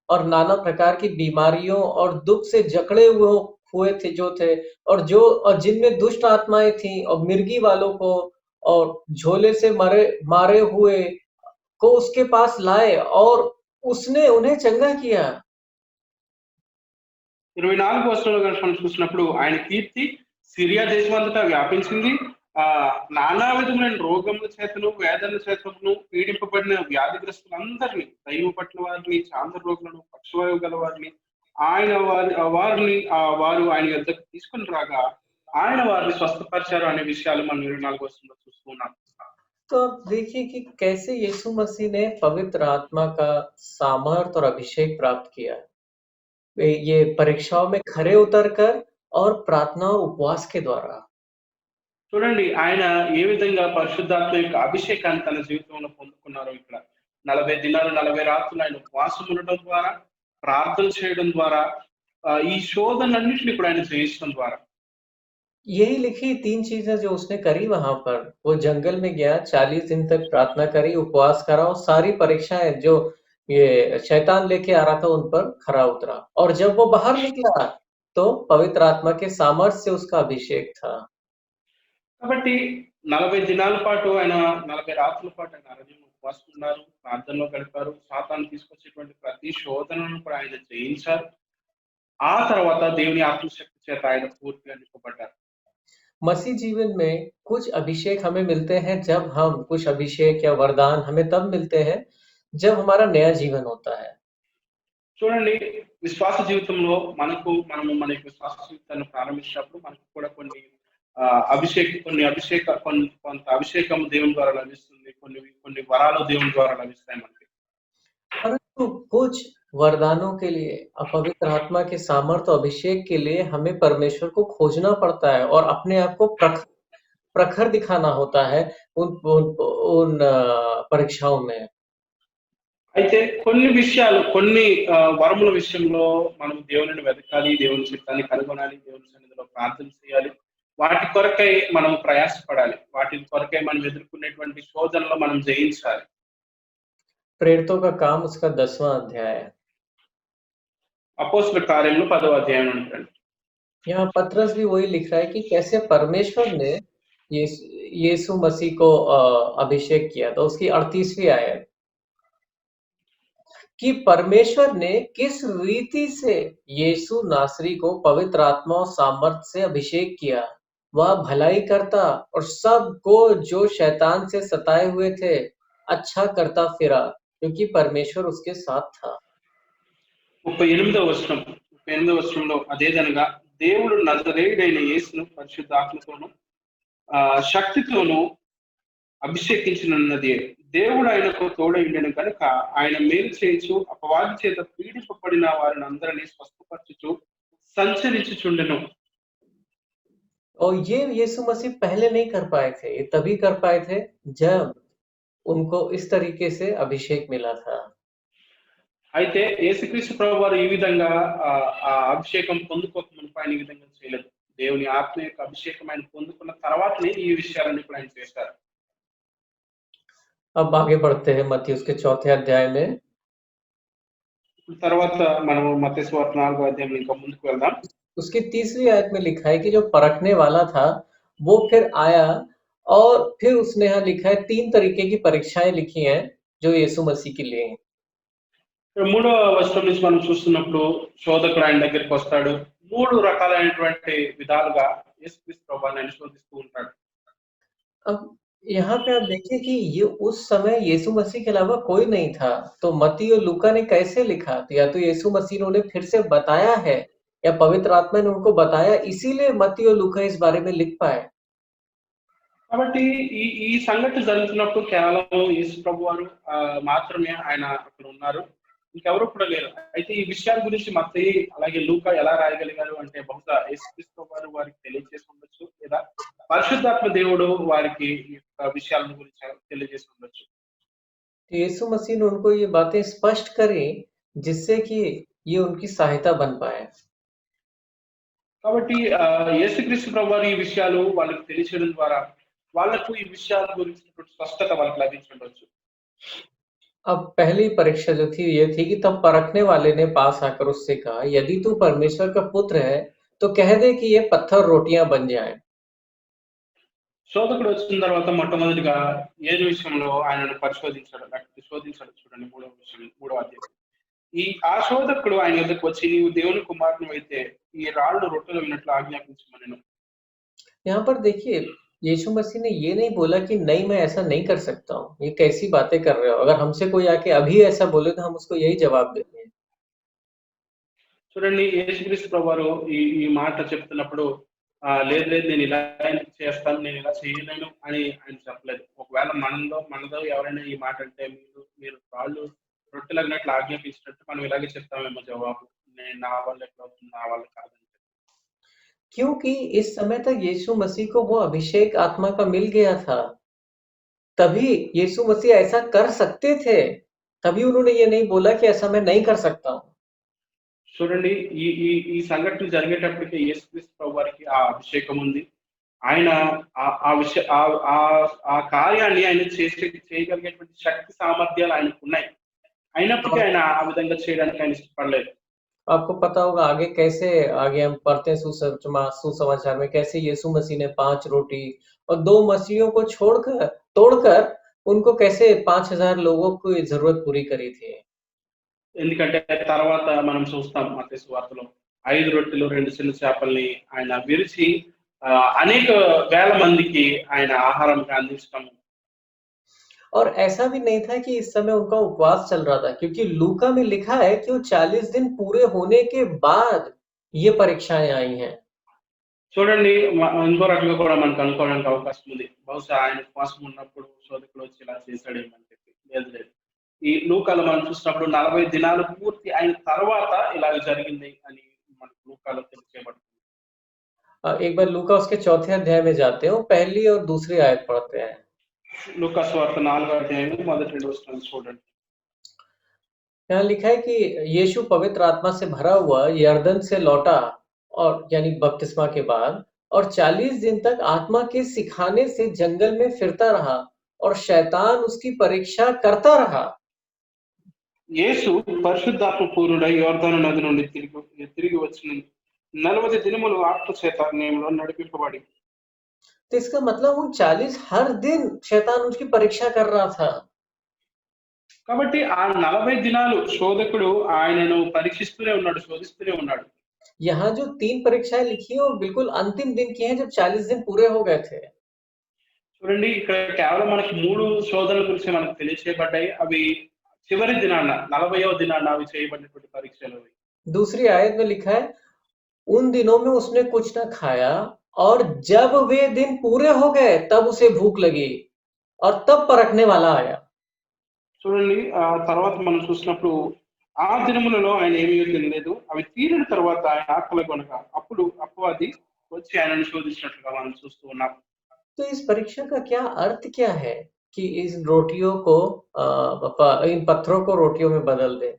और नाना प्रकार की बीमारियों और दुख से जकड़े हुए थे जो थे और जिनमें दुष्ट आत्माएं थी और मिर्गी वालों को और झोले से मारे हुए को उसके पास लाए और उसने उन्हें चंगा किया। 24 వచనంలో కనుక మనం చూసినప్పుడు ఆయన కీర్తి సిరియా దేశమంతటా వ్యాపించింది నానా విధములైన రోగముల చేతను వేదనల చేతను పీడింపబడిన వ్యాధిగ్రస్తులందరినీ దైవ పట్ల వారిని చాంద్ర రోగులను పక్షవాయువు గల వారిని ఆయన వారు ఆయన యొద్దకు తీసుకుని రాగా ఆయన వారిని స్వస్థపరిచారు అనే విషయాలు మనం 24 వచనంలో చూస్తున్నాం तो अब देखिए कि कैसे यीशु मसीह ने पवित्र आत्मा का सामर्थ और अभिषेक प्राप्त किया। ये परीक्षाओं में खरे उतरकर और प्रार्थना और उपवास के द्वारा। చూడండి ఆయన ఏ విధంగా పరిశుద్ధాత్మ యొక్క అభిషేకాన్ని తన జీవితంలో పొందుకున్నారో ఇక్కడ 40 దినాలు 40 రాత్రులు ఆయన ఉపవాసం ఉండడం ద్వారా ప్రార్థన చేయడం ద్వారా ఈ శోధనన్నింటినీ కూడా ఆయన జయించడం ద్వారా यही लिखी 3 चीजें जो उसने करी वहां पर। वो जंगल में गया, 40 दिन तक प्रार्थना करी, उपवास करा और सारी परीक्षाएं जो ये शैतान लेके आ रहा था उन पर खरा उतरा और जब वो बाहर निकला तो पवित्र आत्मा के सामर्थ्य से उसका अभिषेक था। కాబట్టి 40 దినాల పాటు ఆయన 40 రాత్రుల పాటు ఆయన అరణ్యంలో ఉపవాసం ఉన్నారు, ప్రార్థనలో గడిపారు. సాతాను తీసుకొచ్చేటువంటి ప్రతి శోధనను కూడా ఆయన జయించారు. ఆ తర్వాత దేవుని ఆత్మశక్తి చేత ఆయన పూర్తిగా నింపబడ్డారు. मसीह जीवन में कुछ अभिषेक हमें मिलते हैं जब हम कुछ अभिषेक या वरदान हमें तब मिलते हैं जब हमारा नया जीवन होता है। చూడండి, విశ్వాస జీవితంలో మనము మన యొక్క విశ్వాస జీవితాన్ని ప్రారంభించినప్పుడు మనకు కూడా కొంత అభిషేకం దేవుని ద్వారా లభిస్తుంది. కొన్ని వరాలు దేవుని ద్వారా లభిస్తాయి మనకి. परंतु कुछ वरदानों के लिए पवित्र आत्मा के सामर्थ्य और अभिषेक के लिए हमें परमेश्वर को खोजना पड़ता है और अपने आप को प्रखर दिखाना होता है उन परीक्षाओं में। అయితే కొన్ని వరముల విషయంలో మనం దేవునిని వెతకాలి, దేవుని చిత్తాన్ని కనుగొనాలి, దేవుని సన్నిధిలో ప్రార్థన చేయాలి. వాటి కొరకై మనం ప్రయాసపడాలి. వాటి కొరకై మనం ఎదుర్కొనేటువంటి శోధనలో మనం జయించాలి. प्रेरितों का काम उसका 10वां अध्याय है। అపోస్తలుల కార్యములు 10వ అధ్యాయం ఉంటుంది. यहाँ पतरस भी वही लिख रहा है कि कैसे परमेश्वर ने यीशु मसीह को अभिषेक किया था। उसकी 38वीं आयत कि परमेश्वर ने किस रीति से यीशु नासरी को पवित्र आत्मा और सामर्थ्य से अभिषेक किया। वह भलाई करता और सबको जो शैतान से सताए हुए थे अच्छा करता फिरा, क्योंकि परमेश्वर उसके साथ था। 38వ వచనంలో అదేదనగా దేవుడు నజరేయుడైన యేసును పరిశుద్ధాత్మతోను శక్తితోను అభిషేకించినన్నది. దేవుడు ఆయనకు తోడై ఉండెను కనుక ఆయన మేలు చేయించు అపవాది చేత పీడింపబడిన వారిని అందరినీ స్వస్థపరచుచు సంచరించుచుండెను. और ये यीशु मसीह पहले नहीं कर पाए थे, ये तभी कर पाए थे जब उनको इस तरीके से अभिषेक मिला था। అయితే యేసుక్రీస్తు ప్రభువారు ఈ విధంగా ఆ అభిషేకం పొందుకోక మునుపు ఆయన ఈ విధంగా చేయలేదు. దేవుని ఆత్మ యొక్క అభిషేకం ఆయన పొందుకున్న తర్వాతనే ఈ విషయాలన్నీ కూడా ఆయన చేశారు. अब आगे बढ़ते हैं मत्ती उसके 4थे अध्याय में। తర్వాత మనము మత్తయి సువార్త 4వ అధ్యాయం ఇంకా ముందుకు వెళ్దాం. उसकी 30वीं आयत में लिखा है कि जो परखने वाला था वो फिर आया और फिर उसने यहाँ लिखा है 3 तरीके की परीक्षाएं लिखी हैं जो यीशु मसीह के लिए हैं। 3వ వచనం నుంచి మనం చూస్తున్నప్పుడు శోధకుడు ఆయన దగ్గరికి వస్తాడు. 3 రకాలైనటువంటి విధాలుగా యేసుక్రీస్తు ప్రభువుని ఆయన శోధిస్తూ ఉంటాడు. अब यहाँ पे आप देखिए कि ये उस समय यीशु मसीह के अलावा कोई नहीं था, तो मत्ती और लूका ने कैसे लिखा? तो या तो यीशु मसीह ने उन्हें फिर से बताया है या पवित्र आत्मा ने उनको बताया, इसीलिए मत्ती और लूका इस बारे में लिख पाए। కాబట్టి ఈ ఈ సంఘటన జరుగుతున్నప్పుడు కేవలం యేసు ప్రభువారు మాత్రమే ఆయన అక్కడ ఉన్నారు, ఇంకెవరు కూడా లేరు. అయితే ఈ విషయాల గురించి మత్తయి అలాగే లూకా ఎలా రాయగలిగారు అంటే బహుశా యేసుక్రీస్తు ప్రభువారు వారికి తెలియజేసి ఉండొచ్చు, లేదా పరిశుద్ధాత్మ దేవుడు వారికి ఈ విషయాల గురించి తెలియజేసి ఉండొచ్చు. तो यीशु मसीह ने उनको ये बातें स्पष्ट करी जिससे कि ये उनकी सहायता बन पाए। కాబట్టి యేసుక్రీస్తు ప్రభువారు ఈ విషయాలు వాళ్ళకి తెలియచేయడం ద్వారా వాళ్ళకు ఈ విషయాల గురించి స్పష్టత వాళ్ళకి లభించుండొచ్చు. अब पहली परीक्षा जो थी ये थी कि तब परखने वाले ने पास आकर उससे कहा, यदि तू परमेश्वर का पुत्र है तो कह दे कि ये पत्थर रोटियां बन जाएं। శోధకుడు వచ్చిన తర్వాత మొట్టమొదటిగా ఏది విషయంలో ఆయనను పరిశోధించాడు, లేకపోతే శోధించాడు. చూడండి 3వ అధ్యాయం. ఆ శోధకుడు ఆయన యొద్దకు వచ్చి నీవు దేవుని కుమారుని అయితే ఈ రాళ్ళు రొట్టెలు విన్నట్లు ఆజ్ఞాపించమనెను. यहाँ पर देखिए यीशु मसीह ने ये नहीं बोला कि नहीं मैं ऐसा नहीं कर सकता हूँ, ये कैसी बातें कर रहे हो, अगर हमसे कोई आके अभी ऐसा बोले तो हम उसको यही जवाब देंगे। చూడండి, యేసుక్రీస్తు ప్రభువారు ఈ ఈ మాట చెప్తున్నప్పుడు లేదు లేదు నేను ఇలా చేస్తాను, నేను ఇలా చేయలేను అని ఆయన చెప్పలేదు. ఒకవేళ మనదో ఎవరైనా ఈ మాట అంటే మీరు రాళ్ళు రొట్టెలగినట్లు ఆజ్ఞాపించినట్టు మనం ఇలాగే చెప్తామేమో జవాబు, నేను నా వల్ల ఎట్లా అవుతుంది, నా వల్ల కాదని. क्योंकि इस समय तक यीशु मसीह को वो अभिषेक आत्मा का मिल गया था, तभी यीशु मसीह ऐसा कर सकते थे, तभी उन्होंने ये नहीं बोला कि ऐसा मैं नहीं कर सकता हूँ। చూడండి, ఈ ఈ ఈ సంఘటన జరిగేటప్పటికి యేసుక్రీస్తు ప్రభువారికి ఆ అభిషేకం ఉంది. ఆయన ఆ కార్యాన్ని ఆయన చేయగలిగేటువంటి శక్తి సామర్థ్యాలు ఆయనకు ఉన్నాయి. అయినప్పటికీ ఆయన ఆ విధంగా చేయడానికి ఆయన ఇష్టపడలేదు. आपको पता होगा आगे कैसे आगे हम पढ़ते हैं सुसमाचार में कैसे यीशु मसीह ने 5 रोटी और 2 मछलियों को छोड़कर तोड़कर उनको कैसे 5000 लोगों की ज़रूरत पूरी करी थी। ఎందుకంటే తర్వాత మనం చూస్తాం మత్తయి సువార్తలో 5 రొట్టెలు 2 చిన్న చేపల్ని ఆయన విరిచి అనేక వేల మందికి ఆయన ఆహారంగా అందించడం. और ऐसा भी नहीं था कि इस समय उनका उपवास चल रहा था क्योंकि लूका में लिखा है कि वो 40 दिन पूरे होने के बाद ये परीक्षाएँ आई हैं। చూడండి ఇంకో రకంగా కూడా మనకు అనుకోవడానికి అవకాశం ఉంది. బహుశా ఆయన ఉపవాసం ఉన్నప్పుడు శోధకుడు వచ్చి ఇలా చేశాడేమో అని చెప్పి. లేదు లేదు. ఈ లూకాలో మనం చూసినప్పుడు 40 దినాలు పూర్తి అయిన తర్వాత ఇలాగ జరిగింది అని మనకు లూకాలో తెలియజేయబడుతుంది. एक बार लूका उसके चौथे अध्याय में जाते हैं, वो पहली और दूसरी आयत पढ़ते हैं। లూకా సువార్త 4వ అధ్యాయం మొదటి 2 వచనాలు చూడండి. यहाँ लिखा है कि यीशु पवित्र आत्मा से भरा हुआ यरदन से लौटा और यानी बपतिस्मा के बाद और 40 दिन तक आत्मा के सिखाने से जंगल में फिरता रहा और शैतान उसकी परीक्षा करता रहा। యేసు పరిశుద్ధాత్మ పూర్ణుడై యోర్దాను నది నుండి తిరిగి వచ్చిన 40 దినములు ఆత్మ చేత నేములో నడిపింపబడి. तो इसका मतलब वो 40 हर दिन शैतान उसकी परीक्षा कर रहा था। కాబట్టి ఆ 40 దినాలు శోధకుడు ఆయనను పరీక్షిస్తూనే ఉన్నాడు, శోధిస్తూనే ఉన్నాడు. यहाँ जो 3 परीक्षाएं लिखी है वो बिल्कुल अंतिम दिन की हैं जब 40 दिन पूरे हो गए थे। చూడండి ఇక్కడ కేవలం మనకి 3 శోధనల గురించి మనకు తెలియచేయబడ్డాయి. అవి చివరి దినాన 40వ దినాన అవి చేయబడినటువంటి పరీక్షలు అవి. दूसरी आयत में लिखा है उन दिनों में उसने कुछ न खाया और जब वे दिन पूरे हो गए तब उसे भूख लगी और तब परखने वाला आया। చూడండి తర్వాత మనం చూసినప్పుడు ఆ దినములలో ఆయన ఏమీ తినలేదు. అవి తీరిన తర్వాత ఆయన ఆకలి కొనగా అప్పుడు అపవాది వచ్చి ఆయనను శోధించినట్లుగా మనం చూస్తూ ఉన్నాం. तो इस परीक्षा का क्या अर्थ क्या है कि इन रोटियों को इन पत्थरों को रोटियों में बदल दे।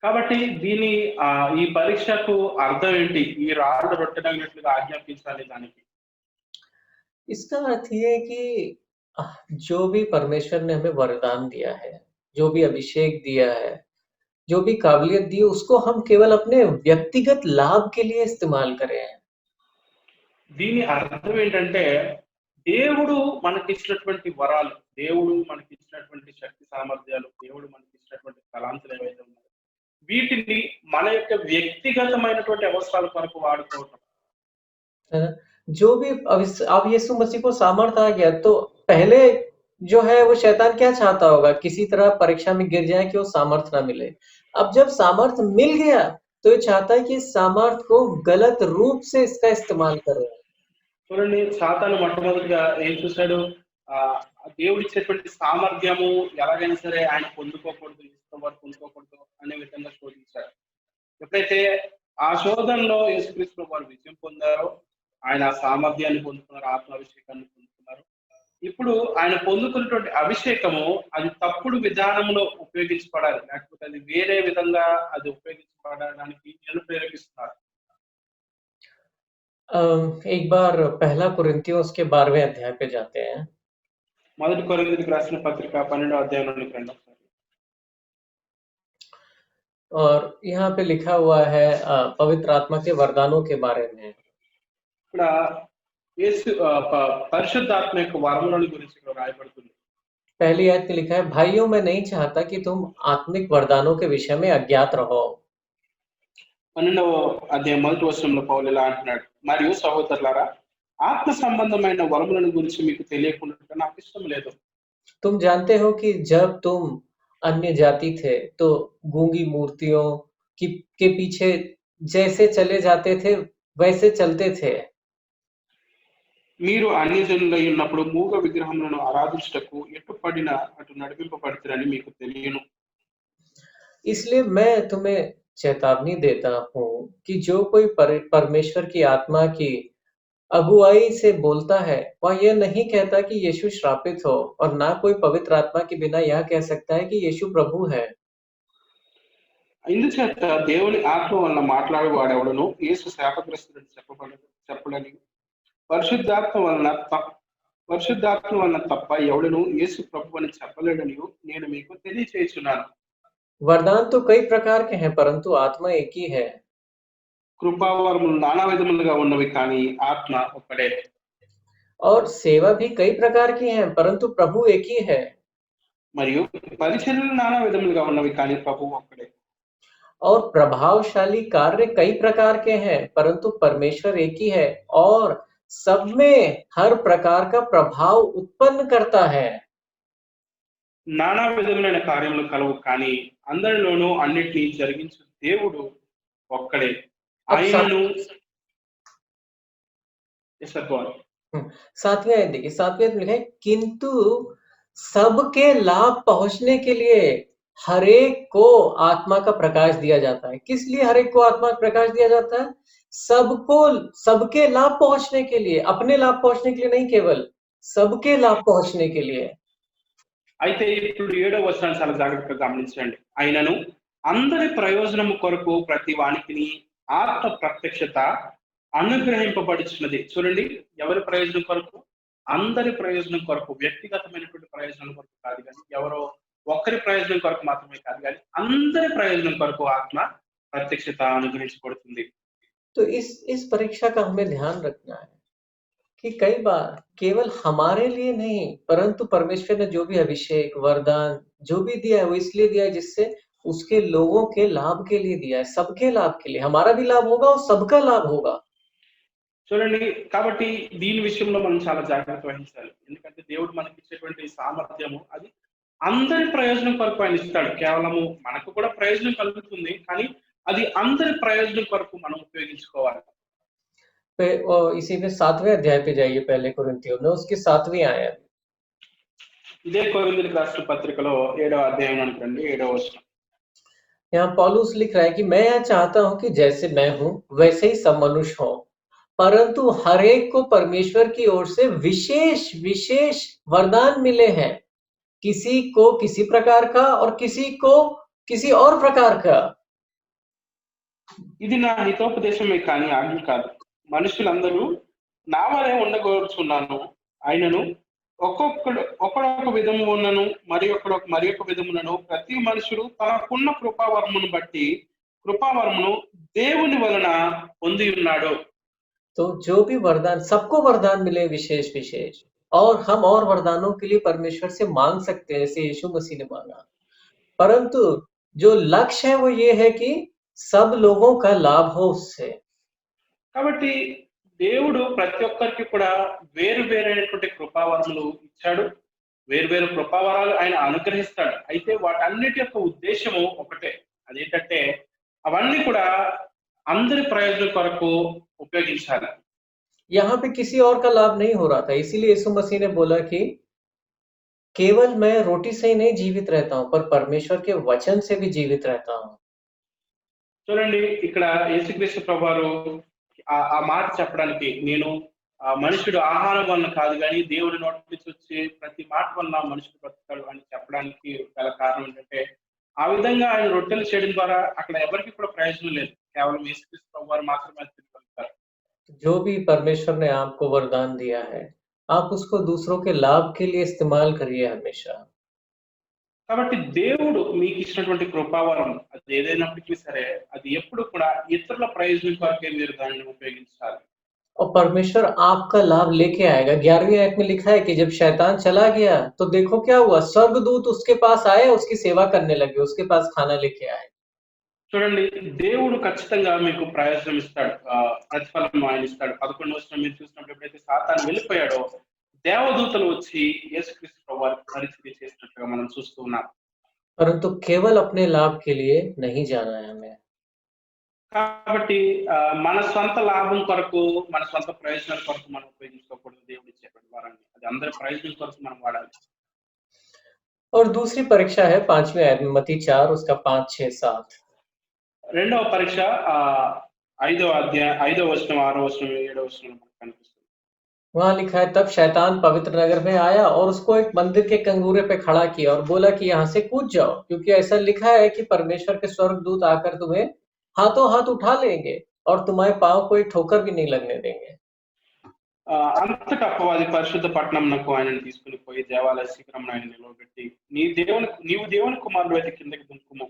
కాబట్టి దీని ఈ పరీక్షకు అర్థం ఏంటి? ఈ రాళ్ళు రొట్టెనగినట్లుగా ఆజ్ఞాపించాలి దానికి. इसका अर्थ ये है कि जो भी परमेश्वर ने हमें वरदान दिया है, जो भी अभिषेक दिया है, जो भी काबिलियत दी है, उसको हम केवल अपने व्यक्तिगत लाभ के लिए इस्तेमाल करें। దీని అర్థం ఏంటంటే దేవుడు మనకిచ్చినటువంటి వరాలు, దేవుడు మనకిచ్చినటువంటి శక్తి సామర్థ్యాలు, దేవుడు మనకిచ్చినటువంటి తలాంతులు ఏవైతే ఉన్నాయో వీటిని మన యొక్క వ్యక్తిగతమైనటువంటి అవసరాల కొరకు వాడుకోవటం. है ना? जो भी अब यीशु मसीह को सामर्थ आ गया तो पहले जो है वो शैतान क्या चाहता होगा किसी तरह परीक्षा में गिर जाए कि वो सामर्थ ना मिले। अब जब सामर्थ मिल गया तो ये चाहता है कि इस सामर्थ को गलत रूप से इसका इस्तेमाल करे। చూడండి సాతాను మొట్టమొదటిగా ఏం చూశాడు? దేవుడు ఇచ్చేటువంటి సామర్థ్యము ఎలాగైనా సరే ఆయన పొందుకోకూడదు, ఇష్టం వారు పొందుకోకూడదు అనే విధంగా శోధించాడు. ఎప్పుడైతే ఆ శోధనలో యేసుక్రీస్తు వారు విజయం పొందారో ఆయన సామర్థ్యాన్ని పొందుకున్నారు, ఆత్మాభిషేకాన్ని పొందుకున్నారు. ఇప్పుడు ఆయన పొందుకున్నటువంటి అభిషేకము అది తప్పుడు విధానంలో ఉపయోగించబడాలి, లేకపోతే అది వేరే విధంగా అది ఉపయోగించబడడానికి నేను ప్రేరేపిస్తున్నారు. एक बार पहला कुरिन्थियोस के 12वें अध्याय पे जाते हैं। మొదటి కొరింథీయులకు రాసిన పత్రిక 12వ అధ్యాయం నుండి రండి ఒకసారి. और यहाँ पे लिखा हुआ है पवित्र आत्मा के वरदानों के बारे में। ఇక్కడ యేసు పరిశుద్ధాత్మ యొక్క వరముల గురించి ఇక్కడ రాయబడుతుంది. पहली आयत में लिखा है भाइयों मैं नहीं चाहता कि तुम आत्मिक वरदानों के विषय में अज्ञात रहो। 12వ అధ్యాయం మొదటి వచనంలో పౌలు ఇలా అంటున్నాడు, మరియు సహోదరులారా ఆత్మ సంబంధమైన వరములను గురించి మీకు తెలియకుండా నాకు ఇష్టం లేదు. तुम जानते हो कि जब तुम अन्य जाति थे तो गूंगी मूर्तियों के पीछे जैसे चले जाते थे वैसे चलते थे। మీరు అన్యజనులై ఉన్నప్పుడు మూగ విగ్రహములను ఆరాధించుటకు ఎట్టుపడిన అటు నడిపింపబడతారని మీకు తెలియను. इसलिए मैं तुम्हें चेतावनी देता हूँ कि जो कोई परमेश्वर की आत्मा की अगुवाई से बोलता है वह यह नहीं कहता कि यीशु श्रापित हो और ना कोई पवित्र आत्मा के बिना यह कह सकता है कि यीशु प्रभु है। ఇందుచేత దేవుని ఆత్మ వలన మాట్లాడేవాడెవడను యేసు శాపగ్రస్తుడని చెప్పడని పరిశుద్ధాత్మ వలన తప్ప ఎవడను యేసు ప్రభు అని చెప్పలేడని నేను మీకు తెలియచేస్తున్నాను. वरदान तो कई प्रकार के हैं परंतु आत्मा एक ही है। కృపావరములు నానా విధములుగా ఉన్నవి కానీ ఆత్మ ఒక్కడే. और सेवा भी कई प्रकार की हैं परंतु प्रभु एक ही है। మరియు పరిచర్యలు నానా విధములుగా ఉన్నవి కానీ ప్రభువు ఒక్కడే. और प्रभावशाली कार्य कई प्रकार के हैं परंतु परमेश्वर एक ही है और सब में हर प्रकार का प्रभाव उत्पन्न करता है। నానా విధములైన కార్యములు కలవు కానీ అందరిలోనూ అన్నిటినీ జరిగించు దేవుడు ఒక్కడే. अब ఆయనను Yes, sir, go on. सातवें आयत देखिए, सातवें आयत में लिखा है किंतु सबके लाभ पहुंचने के लिए हरेक को आत्मा का प्रकाश दिया जाता है। किस लिए हरेक को आत्मा का प्रकाश दिया जाता है? सबको, सबके लाभ पहुंचने के लिए, अपने लाभ पहुंचने के लिए नहीं, केवल सबके लाभ पहुंचने के लिए। అయితే ఇప్పుడు 7వ వచనాన్ని చాలా జాగ్రత్తగా గమనించండి. ఆయనను అందరి ప్రయోజనము కొరకు ప్రతి వానికిని ఆత్మ ప్రత్యక్షత అనుగ్రహింపబడుచున్నది. చూడండి, ఎవరి ప్రయోజనం కొరకు? అందరి ప్రయోజనం కొరకు, వ్యక్తిగతమైనటువంటి ప్రయోజనం కొరకు కాదు కానీ, ఎవరో ఒక్కరి ప్రయోజనం కొరకు మాత్రమే కాదు కానీ అందరి ప్రయోజనం కొరకు ఆత్మ ప్రత్యక్షత అనుగ్రహించబడుతుంది. तो इस परीक्षा का हमें ध्यान रखना है कि कई बार केवल हमारे लिए नहीं परंतु परमेश्वर ने जो भी अभिषेक, वरदान जो भी दिया है वो इसलिए दिया है जिससे उसके लोगों के लाभ के लिए दिया है, सबके लाभ के लिए। हमारा भी लाभ होगा और सबका लाभ होगा। చూడండి, కాబట్టి దీని విషయంలో మనం చాలా జాగ్రత్త వహించాలి. ఎందుకంటే దేవుడు మనకి ఇచ్చేటువంటి సామర్థ్యము అది అందరి ప్రయోజనం కొరకు ఆయన ఇస్తాడు. కేవలము మనకు కూడా ప్రయోజనం కలుగుతుంది కానీ అది అందరి ప్రయోజనం కొరకు మనం ఉపయోగించుకోవాలి. इसी में 7वें अध्याय पे जाइए, पहले कोरिन्थियों में उसकी 7वीं आयत। ఇదే కొరింథీయులకు రాసిన పత్రికలో 7వ అధ్యాయం అనుకోండి 7వ వచనం. यहाँ पौलुस लिख रहा है कि मैं यह चाहता हूं कि जैसे मैं हूं वैसे ही सब मनुष्य हो, परंतु हर एक को परमेश्वर की ओर से विशेष विशेष वरदान मिले हैं, किसी को किसी प्रकार का और किसी को किसी और प्रकार का। ఇది నా హితోపదేశమే కానీ ఆజ్ఞ కాదు. మనుషులందరూ నా వలె ఉండగోరుచున్నాను. ఆయనను ఒకడొక విధమునను మరి ఒక విధమునను ప్రతి మనుషుడు తనకున్న కృపావరమును బట్టి కృపావరమును దేవుని వలన పొంది ఉన్నాడు. तो जो भी वरदान, सबको वरदान मिले विशेष विशेष, और हम और वरदानों के लिए परमेश्वर से मांग सकते हैं जैसे यीशु मसीह ने मांगा, परंतु जो लक्ष्य है वो ये है कि सब लोगों का लाभ हो उससे। కాబట్టి దేవుడు ప్రతి ఒక్కరికి కూడా వేరు వేరైనటువంటి కృపావరములు ఇచ్చాడు. వేరు వేరు కృపావరాలు ఆయన అనుగ్రహిస్తాడు. అయితే వాటన్నిటి యొక్క ఉద్దేశము ఒకటే. అదేంటంటే అవన్నీ కూడా అందరి ప్రయోజనం కొరకు ఉపయోగించాలి. यहाँ पे किसी और का लाभ नहीं हो रहा था, इसीलिए यीशु मसीह ने बोला कि केवल मैं रोटी से ही नहीं जीवित रहता हूं पर परमेश्वर के वचन से भी जीवित रहता हूं। చూడండి, ఇక్కడ యేసుక్రీస్తు ప్రభువారు ఆ మాట చెప్పడానికి, నేను మనుషుడు ఆహారం వలన కాదు కానీ దేవుడి నోటి నుంచి వచ్చే ప్రతి మాట వలన మనుషుడు బ్రతుకుతాడు అని చెప్పడానికి గల కారణం ఏంటంటే, ఆ విధంగా ఆయన రొట్టెలు చేయడం ద్వారా అక్కడ ఎవరికి కూడా ప్రయోజనం లేదు. కేవలం యేసుక్రీస్తు ప్రభువారు మాత్రమే తినగలుగుతారు. जो भी परमेश्वर ने आपको वरदान दिया है, आप उसको दूसरों के लाभ के लिए इस्तेमाल करिए हमेशा। కాబట్టి దేవుడు మీకు ఇచ్చినటువంటి కృపావరం అది ఏదైనప్పటికీ సరే అది ఎప్పుడు కూడా ఇతరుల ప్రయోజనం కొరకే మీరు దానిని ఉపయోగించాలి. और परमेश्वर आपका लाभ लेके आएगा। 11वीं आयत में लिखा है कि जब शैतान चला गया तो देखो क्या हुआ, स्वर्गदूत उसके पास आए, उसकी सेवा करने लगे, उसके पास खाना लेके आए। చూడండి, దేవుడు ఖచ్చితంగా మీకు ప్రయోజనం ఇస్తాడు, ప్రతిఫలం ఆయన ఇస్తాడు. 11వ వచనం మీరు చూసినప్పుడు ఎప్పుడైతే సాతాను వెళ్ళిపోయాడో దేవదూతలు వచ్చి యేసుక్రీస్తు ప్రభువారికి పరిచర్య చేసినట్టుగా మనం చూస్తూ ఉన్నాం. परंतु केवल अपने लाभ के लिए नहीं जाना है हमें। కాబట్టి మన సొంత లాభం కొరకు, మన సొంత ప్రయోజనాల కొరకు మనం ఉపయోగించుకోకూడదు. దేవుడు ఇచ్చేటువంటి వారాన్ని అది అందరి ప్రయోజనం కొరకు మనం వాడాలి. और दूसरी परीक्षा है 5वीं आयत में, मत्ती 4 उसका 5, 6, 7। రెండవ పరీక్ష 5వ అధ్యాయం 5వ వచనం 6వ వచనం 7వ వచనం మనకు కనిపిస్తుంది. वहां लिखा है तब शैतान पवित्र नगर में आया और उसको एक मंदिर के कंगूरे पे खड़ा किया और बोला कि यहाँ से कूद जाओ, क्योंकि ऐसा लिखा है कि परमेश्वर के स्वर्गदूत आकर तुम्हें हाथों हाथ उठा लेंगे और तुम्हारे पांव को एक ठोकर भी नहीं लगने देंगे। అంతటా అపవాది పరిశుద్ధ పట్టణంనకు ఆయనను తీసుకుని పోయి దేవాలయ శిఖరంలో ఆయన నిలవబెట్టి, నీవు దేవుని కుమారుడు అయితే కిందకి దుంకుము,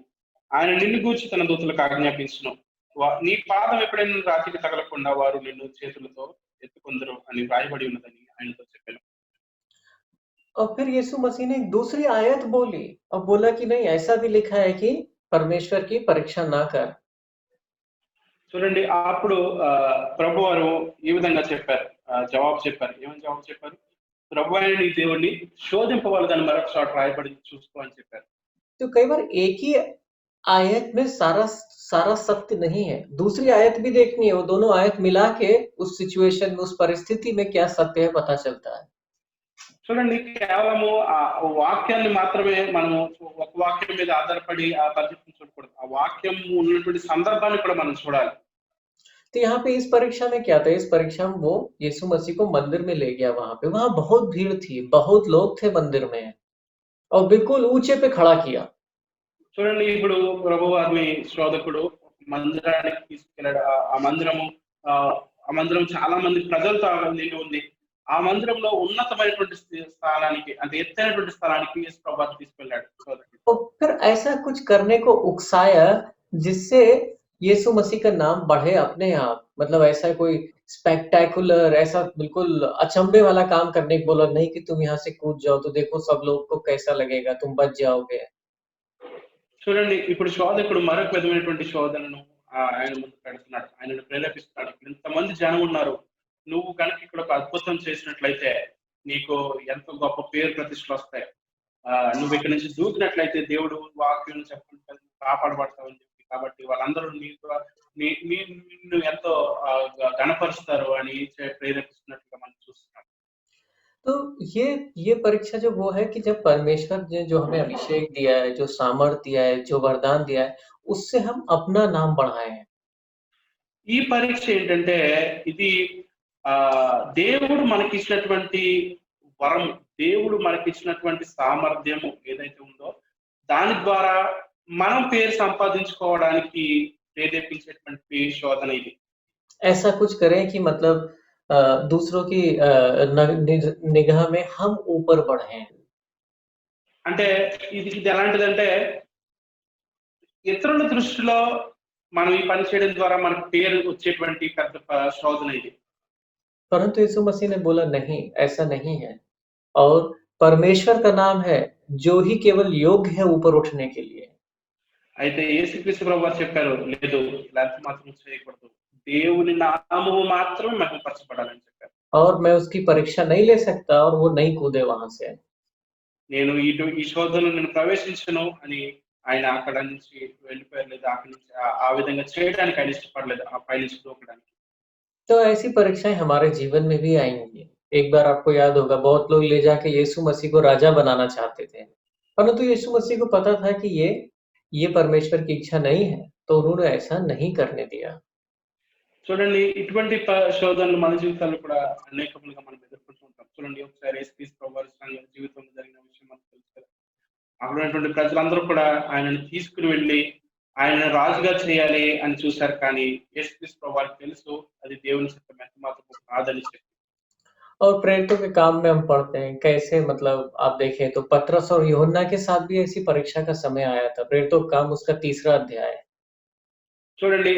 ఆయన నిన్ను గూర్చి తన దూతలకు ఆజ్ఞాపించును, నీ పాదం ఎప్పుడైనా రాతికి తగలకుండా వారు నిన్ను చేతులతో ఎత్తుకొందరు అని వ్రాయబడి ఉన్నదని ఆయనతో చెప్పాను. और फिर यीशु मसीह ने एक दूसरी आयत बोली और बोला कि नहीं, ऐसा भी लिखा है कि परमेश्वर की परीक्षा ना कर। చూడండి అప్పుడు ప్రభు వారు ఈ విధంగా చెప్పారు, జవాబు చెప్పారు. ఏమని జవాబు చెప్పారు? ప్రభు అయిన నీ దేవుణ్ణి శోధింపవలదని మరొక చోట రాయబడి చూసుకో అని చెప్పారు. तो कई बार एक ही आयत में सारा सारा सत्य नहीं है, दूसरी आयत भी देखनी है। वो दोनों आयत मिला के उस सिचुएशन में, उस परिस्थिति में क्या सत्य है पता चलता है। చూడండి కేవలము ఆ వాక్యాన్ని మాత్రమే మనము ఒక వాక్యం మీద ఆధారపడి ఆ పరిస్థితిని చూడకూడదు. ఆ వాక్యం ఉన్నటువంటి సందర్భాన్ని కూడా మనం చూడాలి. तो यहाँ पे इस परीक्षा में क्या था, इस परीक्षा में वो यीशु मसीह को मंदिर में ले गया। वहां बहुत भीड़ थी, बहुत लोग थे मंदिर में, और बिल्कुल ऊंचे पे खड़ा किया। చూడండి ఇప్పుడు ప్రభు వారిని శోధకుడు మందిరానికి తీసుకెళ్ళాడు. ఆ మందిరం చాలా మంది ప్రజలతో నిండి ఉంది. ఆ మందిరంలో ఉన్నతమైనటువంటి స్థానానికి, అంటే ఎత్తైనటువంటి స్థలానికి యేసు ప్రభువు తీసుకెళ్ళాడు శోధకుడు. और फिर ऐसा कुछ करने को उकसाया जिससे यीशु मसीह का नाम बढ़े अपने आप। मतलब ऐसा कोई स्पेक्टेकुलर, ऐसा बिल्कुल अचंभे वाला काम करने को बोला नहीं कि तुम यहाँ से कूद जाओ तो देखो सब लोग को कैसा लगेगा, तुम बच जाओगे। చూడండి ఇప్పుడు శోధకుడు మరొక విధమైనటువంటి శోధనను ఆయన ముందు పెడుతున్నాడు, ఆయనను ప్రేరేపిస్తున్నాడు. ఇంతమంది జనం ఉన్నారు, నువ్వు కనుక ఇక్కడ ఒక అద్భుతం చేసినట్లయితే నీకు ఎంతో గొప్ప పేరు ప్రతిష్టలు వస్తాయి. నువ్వు ఇక్కడ నుంచి దూకినట్లయితే దేవుడు వాక్యం చెప్పుకుంటే కాపాడబడతావని చెప్పి, కాబట్టి వాళ్ళందరూ నిన్ను ఎంతో గణపరుస్తారు అని ప్రేరేపిస్తున్నట్లుగా మనం చూస్తున్నాం. तो ये परीक्षा जो वो है कि जब परमेश्वर ने जो हमें अभिषेक दिया है, जो सामर्थ दिया है, जो वरदान दिया है, उससे हम अपना नाम बढ़ाएं। ఈ పరీక్ష ఏంటంటే ఇది దేవుడు మనకిచ్చినటువంటి వరం, దేవుడు మనకిచ్చినటువంటి సామర్థ్యము ఏదైతే ఉందో దాని ద్వారా మనం పేరు సంపాదించుకోవడానికి ప్రేరేపించేటువంటి శోధన ఇది. ऐसा कुछ करें कि मतलब दूसरों की निगाह में हम ऊपर बढ़ें। అంటే ఇది ఎలాంటిదంటే ఇతరుల దృష్టిలో మనం ఈ పని చేయడం ద్వారా మనకు పేరు వచ్చేటువంటి పెద్ద శోధన ఇది. परंतु यीशु मसीह ने बोला नहीं, ऐसा नहीं है। और परमेश्वर का नाम है जो ही केवल योग्य है ऊपर उठने के लिए। అయితే యేసుక్రీస్తు ప్రభువు చెప్పారు, లేదు ఇలా మాత్రం చేయకూడదు, దేవుని నామము మాత్రమే మహిమపరచబడాలని చెప్పారు. और मैं उसकी परीक्षा नहीं ले सकता और वो नहीं कूदे वहां से। నేను ఈ శోధనలో నేను ప్రవేశించను అని ఆయన అక్కడ నుంచి వెళ్ళిపోయారు, లేదా అక్కడి నుంచి ఆ విధంగా చేయడానికి ఆయన ఇష్టపడలేదు, ఆ పై నుంచి దూకడానికి. तो ऐसी परीक्षाएं हमारे जीवन में भी आएंगी। एक बार आपको याद होगा, बहुत लोग ले जाके यीशु मसीह को राजा बनाना चाहते थे, परंतु यीशु मसीह को पता था कि ये परमेश्वर की इच्छा नहीं है, तो उन्होंने ऐसा नहीं करने दिया। చూడండి ఇటువంటి శోధనలు మన జీవితాల్లో కూడా అనేకములుగా మనం ఎదుర్కొంటూ ఉంటాం. చూడండి ఒకసారి యేసుక్రీస్తు ప్రభువు జీవితంలో జరిగిన విషయం మనకు తెలుసు కదా. అక్కడ ఉన్నటువంటి ప్రజలందరూ కూడా ఆయనను తీసుకుని వెళ్ళి ఆయనను రాజుగా చేయాలి అని చూశారు, కానీ యేసుక్రీస్తు ప్రభువుకి తెలుసు అది దేవుని చిత్తం ఎంత మాత్రం కాదని చెప్పి. और प्रेरितों के काम में हम पढ़ते हैं कैसे, मतलब आप देखें तो पतरस और यूहन्ना के साथ भी ऐसी परीक्षा का समय आया था। प्रेरितों का काम उसका 3रा अध्याय। చూడండి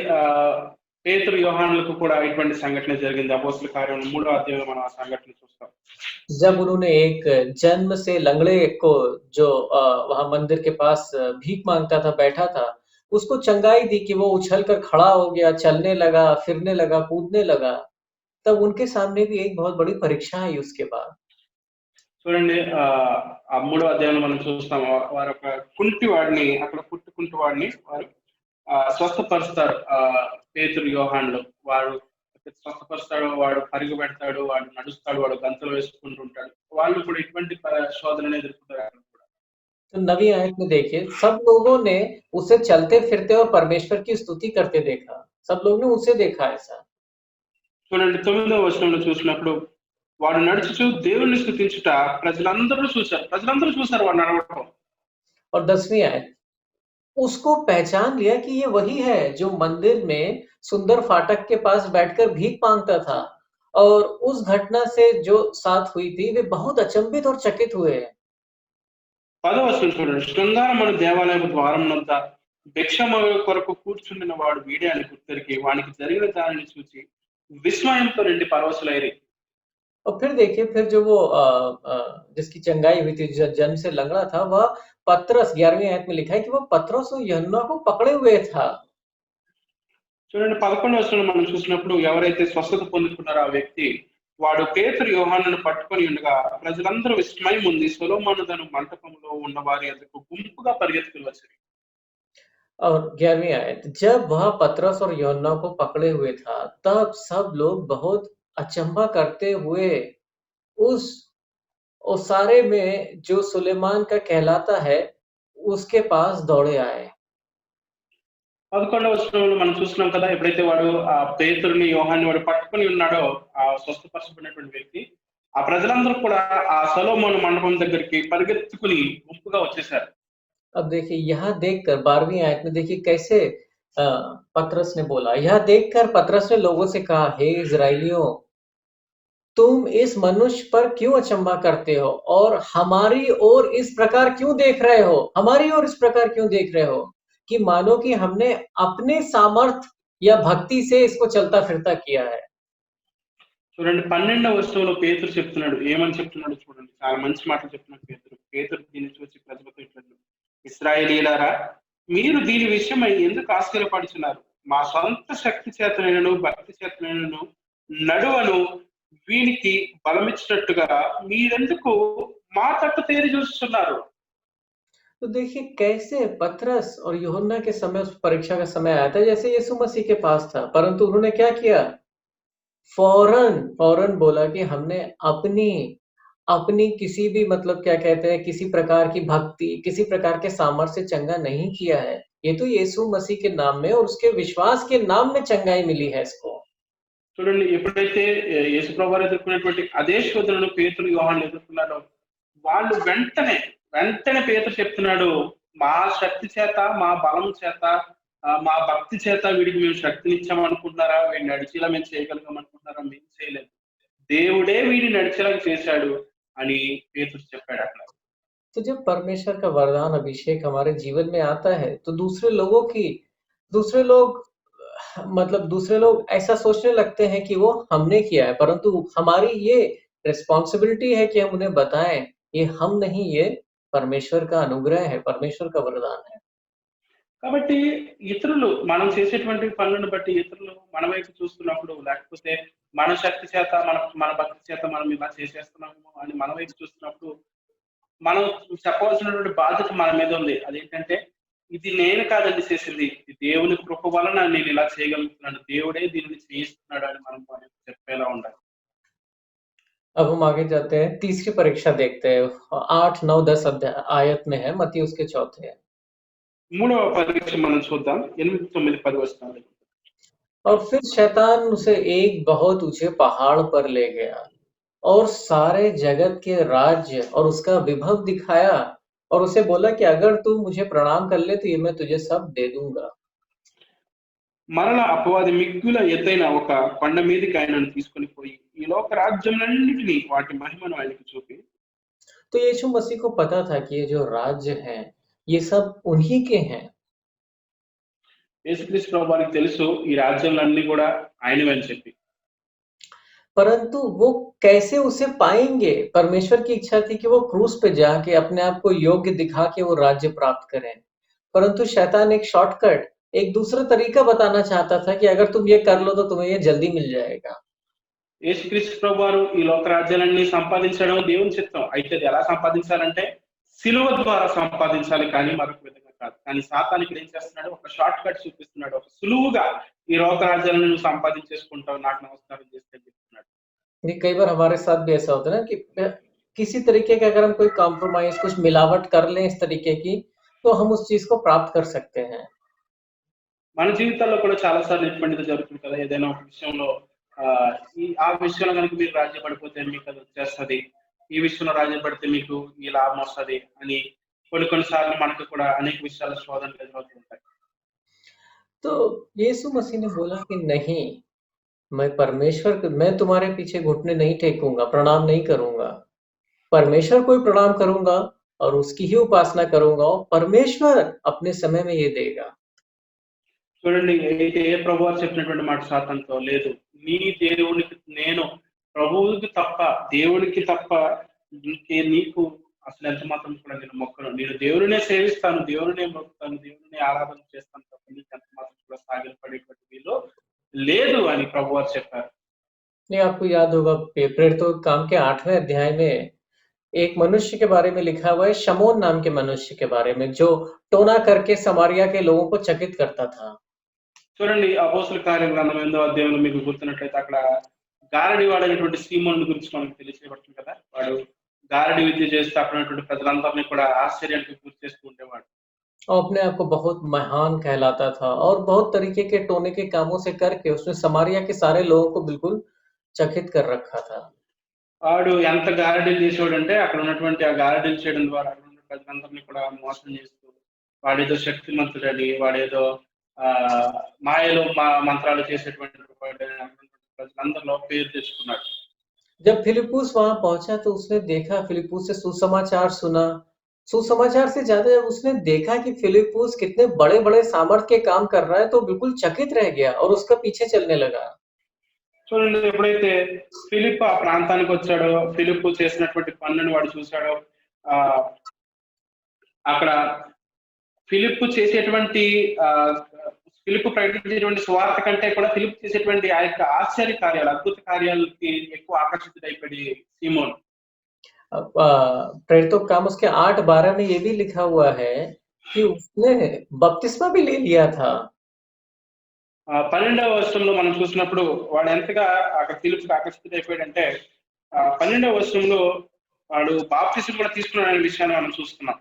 పేతురు యోహానులకు కూడా ఇటువంటి సంఘటన జరిగింది. అపోస్తలుల కార్యం 3వ అధ్యాయంలో మనం ఆ సంఘటన చూస్తాం. जब उन्होंने एक जन्म से लंगड़े को, जो वहां मंदिर के पास भीख मांगता था, बैठा था, उसको चंगाई दी कि वो उछल कर खड़ा हो गया, चलने लगा, फिरने लगा, कूदने लगा। तब उनके सामने भी एक बहुत बड़ी परीक्षा आई उसके बाद। చూడండి ఆ 3వ అధ్యాయంలో మనం చూస్తాం, వారు ఒక కుంటివాడిని, అక్కడ కుంటివాడిని వారు స్వస్థపరుస్తారు. పేతురు యోహానులు వాడు స్వస్థపరుస్తాడు, వాడు పరుగు పెడతాడు, వాడు నడుస్తాడు, వాడు గంతులు వేసుకుంటూ ఉంటాడు. వాళ్ళు కూడా ఇటువంటి శోధనను ఎదుర్కొంటారు. तो नवी आयत में देखिए, सब लोगों ने उसे चलते फिरते और परमेश्वर की स्तुति करते देखा। सब लोग ने उसे देखा ऐसा। చూడండి 9వ వచనంలో చూసినప్పుడు వాడు నడుచుచు దేవుని స్తుతించుట ప్రజలందరూ చూశారు వాడు నడవడం. और 10वीं आयत, उसको पहचान लिया कि ये वही है जो मंदिर में सुंदर फाटक के पास बैठकर भीख मांगता था। और उस घटना से जो साथ हुई थी, वे बहुत अचंभित और चकित हुए। 10వ వచనం చూడండి, శృంగారమున దేవాలయపు ద్వారం వద్ద భిక్షమ కొరకు కూర్చుండిన వాడు వీడే అని గుర్తెరిగి వానికి జరిగిన దానిని చూచి విస్మయంతో నిండి పరవశులైరి. और फिर देखिए, फिर जो वो जिसकी चंगाई हुई थी, जन्म से लंगड़ा था, वह पतरस 11वीं आयत में लिखा है कि वो पतरस और यूहन्ना को पकड़े हुए था। చూడండి 11వ వచనంలో మనం చూసినప్పుడు ఎవరైతే స్వస్థత పొందుకున్నారో ఆ వ్యక్తి వాడు పేతురు యోహానును పట్టుకొని ఉండగా ప్రజలందరూ విస్మయం ఉంది సొలొమోను తన మంటపంలో ఉన్న వారి ఎదుకు గుంపుగా పరిగెత్తుకుని వచ్చారు. और 11वीं आयत, जब वह पतरस और यूहन्ना को पकड़े हुए था, तब सब लोग बहुत अचंभा करते हुए उस ओसारे में जो सुलेमान का कहलाता है, उसके पास दौड़े आए। 11వ వచనంలో మనం చూస్తున్నాం కదా ఎప్పుడైతే వాడు ఆ పేతురుని యోహాన్ని వాడు పట్టుకొని ఉన్నాడో ఆ స్వస్థపరచబడినటువంటి వ్యక్తి ఆ ప్రజలందరూ కూడా ఆ సొలొమోను మండపం దగ్గరికి పరిగెత్తుకుని గుంపుగా వచ్చేసారు. अब देखिए, यहाँ देखकर 12वीं आयत में देखिए कैसे पतरस ने बोला, यह देखकर पतरस ने लोगों से कहा, हे इज़राइलियों, तुम इस मनुष्य पर क्यों अचंभा करते हो और हमारी ओर इस प्रकार क्यों देख रहे हो? हमारी ओर इस प्रकार क्यों देख रहे हो? कि मानो कि हमने अपने सामर्थ या भक्ति से इसको चलता-फिरता किया है। చూడండి 12వ వచనంలో పేతురు చెప్తున్నాడు. ఏమని చెప్తున్నాడో చూడండి. చాలా మంచి మాటలు చెప్తున్నాడు పేతురు. పేతురు దీన్ని చూసి ప్రజలతో ఇట్లా ఇశ్రాయేలీయులారా మీరు దీని విషయమై ఎందుకు ఆశ్చర్యపడుచున్నారు? మా సొంత శక్తి చేతనైనను భక్తి చేతనైనను నడువను వీనికి బలమిచ్చినట్టుగా మీరెందుకు మా తట్టు తేరి చూస్తున్నారు? तो देखिए कैसे पतरस और यूहन्ना के समय उस परीक्षा का समय आया था जैसे यीशु मसीह के पास था, परंतु उन्होंने क्या किया? फौरन फौरन बोला कि हमने अपनी अपनी किसी भी मतलब क्या कहते हैं, किसी प्रकार की भक्ति, किसी प्रकार के सामर्थ्य से चंगा नहीं किया है। ये तो यीशु मसीह के नाम में और उसके विश्वास के नाम में चंगाई मिली है इसको। చూడండి ఎప్పుడైతే యేసుప్రభు వారు ఎదుర్కొన్నటువంటి అదే శోధనను పేతురు యోహాను ఎదుర్కొన్నాడో వాళ్ళు వెంటనే పేతురు చెప్తున్నాడు మా శక్తి చేత మా బలం చేత మా భక్తి చేత వీడికి మేము శక్తిని ఇచ్చామనుకుంటున్నారా వీడిని నడిచేలా మేము చేయగలిగాం అనుకుంటున్నారా మేము చేయలేదు దేవుడే వీడిని నడిచేలా చేశాడు అని పేతురు చెప్పాడు అక్కడ. तो जब परमेश्वर का वरदान अभिषेक हमारे जीवन में आता है, तो दूसरे लोग ऐसा सोचने लगते हैं कि वो हमने किया है, परंतु हमारी ये रिस्पॉन्सिबिलिटी है कि हम उन्हें बताएं, ये हम नहीं, ये परमेश्वर का अनुग्रह है, परमेश्वर का वरदान है। కాబట్టి ఇతరులు మనం చేసేటువంటి పనులను బట్టి ఇతరులు మన వైపు చూస్తున్నప్పుడు లేకపోతే మన శక్తి చేత మన భక్తి చేత మనం ఇలా చేసేస్తున్నాము అని మన వైపు చూస్తున్నప్పుడు మనం చెప్పవలసినటువంటి బాధ్యత మన మీద ఉంది. అదేంటంటే ఇది నేను కాదండి చేసింది, ఇది దేవుని కృప వలన నేను ఇలా చేయగలుగుతున్నాను, దేవుడే దీనిని చేయిస్తున్నాడు అని మనం చెప్పేలా ఉండాలి. अब हम आगे जाते हैं, तीसरी परीक्षा देखते हैं। 8, 9, 10 अध्याय आयत में है, मत्ती उसके चौथे है। మూడవ పరీక్ష మనం చూద్దాం 8, 9, 10 వచనాలు. और फिर शैतान उसे एक बहुत ऊंचे पहाड़ पर ले गया और सारे जगत के राज्य और उसका विभव दिखाया और उसे बोला कि अगर तू मुझे प्रणाम कर ले तो ये मैं तुझे सब दे दूंगा। మరలా అపవాది మిగ్గుల ఎత్తైన ఒక కొండ మీదకి ఆయనను తీసుకొని పోయి ఈ లోక రాజ్యములన్నిటినీ వాటి మహిమను ఆయనకు చూపి. तो यीशु मसीह को पता था कि ये जो राज्य हैं, ये सब उन्हीं के हैं। యేసుక్రీస్తు ప్రభు వారికి తెలుసు ఈ రాజ్యాలన్నీ కూడా ఆయనవే అని చెప్పి. परंतु वो कैसे उसे पाएंगे? परमेश्वर की इच्छा थी कि वो क्रूस पे जाके अपने आप को योग्य दिखा के वो राज्य प्राप्त करें, परंतु शैतान एक शॉर्टकट, एक दूसरा तरीका बताना चाहता था कि अगर तुम ये कर लो तो तुम्हें ये जल्दी मिल जाएगा। యేసుక్రీస్తు ప్రభు వారు ఈ లోక రాజ్యాలన్నీ సంపాదించడం దేవుని చిత్తం. అయితే అది ఎలా సంపాదించాలంటే సిలువ ద్వారా సంపాదించాలి కానీ మరొక విధంగా కాదు. కానీ సాతాను ఇక్కడ ఏం చేస్తున్నాడు, ఒక షార్ట్ కట్ చూపిస్తున్నాడు, ఒక సులువుగా ఈ లోక రాజ్యాలను నువ్వు సంపాదించేసుకుంటావు, నాకు నమస్కారం చేస్తే చెప్తున్నాడు. ये कई बार हमारे साथ भी ऐसा होता है ना कि किसी तरीके का अगर हम कोई कॉम्प्रोमाइज, कुछ मिलावट कर लें इस तरीके की, तो हम उस चीज को प्राप्त कर सकते हैं। మన జీవితాల్లో కూడా చాలా సార్లు ఇటువంటిది జరుగుతుంది కదా. ఏదైనా ఒక విషయంలో ఆ విషయంలో కనుక మీరు రాజ్యపడిపోతే మీకు అది వచ్చేస్తుంది, ఈ విషయంలో రాజ్యపడితే మీకు ఈ లాభం వస్తుంది అని కొన్నిసార్లు మనకు కూడా అనేక విషయాల శోధనలు ఎదురవుతుంటాయి. तो यीशु मसीह ने बोला कि नहीं, मैं तुम्हारे पीछे घुटने नहीं टेकूंगा, प्रणाम नहीं करूंगा। परमेश्वर को ही प्रणाम करूंगा और उसकी ही उपासना करूँगा और परमेश्वर अपने समय में ये देगा। చూడండి అయితే ప్రభు వారు చెప్పినటువంటి మాట సాతానుతో లేదు. నీ దేవునికి నేను ప్రభువుకి తప్ప దేవునికి తప్ప నీకు అసలు ఎంత మాత్రం కూడా నేను మొక్కను. నేను దేవుడినే సేవిస్తాను, దేవుడినే మొక్కుతాను, దేవుడినే ఆరాధన చేస్తాను తప్ప నీకు ఎంత మాత్రం కూడా సాగిలపడేటువంటి వీలు లేదు అని ప్రభు వారు చెప్పారు. नहीं, आपको याद होगा प्रेरितों के काम के 8वें अध्याय में एक मनुष्य के बारे में लिखा हुआ है, शमौन नाम के मनुष्य के बारे में, जो टोना करके समारिया के लोगों को चकित करता था। చూడండి అపోస్తల కార్యం గ్రంథం 8వ అధ్యాయంలో మీకు గుర్తున్నట్లయితే అక్కడ గారడి వాడైనటువంటి సీమోను గురించి మనకు తెలియజేయబడుతుంది కదా. వాడు గారడి విద్య చేస్తే అక్కడ ఉన్నటువంటి ప్రజలందరినీ కూడా ఆశ్చర్యానికి గురి చేస్తూ ఉండేవాడు. और अपने आप को बहुत महान कहलाता था और बहुत तरीके के टोने के कामों से करके उसने समारिया के सारे लोगों को बिल्कुल चकित कर रखा था। వాడు ఎంత గారడీలు చేసేవాడంటే అక్కడ ఉన్నటువంటి ఆ గారడీలు చేయడం ద్వారా అక్కడ ఉన్న ప్రజలందరినీ కూడా మోసం చేస్తూ వాడేదో శక్తిమంతుడని, వాడేదో మాయలు మంత్రాలు చేసేటువంటి ప్రజలందరిలో పేరు తెచ్చుకున్నాడు. जब फिलिप्पुस वहां पहुंचा तो उसने देखा, फिलिप्पुस से सुसमाचार सुना। सुसमाचार से ज्यादा जब उसने देखा कि फिलिप्पुस कितने बड़े-बड़े सामर्थ के काम कर रहा है तो बिल्कुल चकित रह गया और उसका पीछे चलने लगा। చూడండి ఎప్పుడైతే ఫిలిప్ ఆ ప్రాంతానికి వచ్చాడో, ఫిలిప్ చేసినటువంటి పనులను వాడు చూశాడో, ఆ అక్కడ ఫిలిప్ చేసేటువంటి ఫిలిప్ ప్రకటించేటువంటి సువార్త కంటే కూడా ఫిలిప్ చేసేటువంటి ఆ యొక్క ఆశ్చర్య కార్యాలు, అద్భుత కార్యాలకి ఎక్కువ ఆకర్షితుడైపోయి సీమోన్. प्रेरितों का काम उसके 8:12 में ये भी लिखा हुआ है कि उसने बपतिस्मा भी ले लिया था। 12వ వచనంలో మనం చూసినప్పుడు వాడు ఎంతగా అక్కడ ఫిలిప్కి ఆకర్షితుడైపోయాడంటే 12వ వచనంలో వాడు బాప్తిసం కూడా తీసుకున్నాడనే విషయాన్ని మనం చూస్తున్నాం.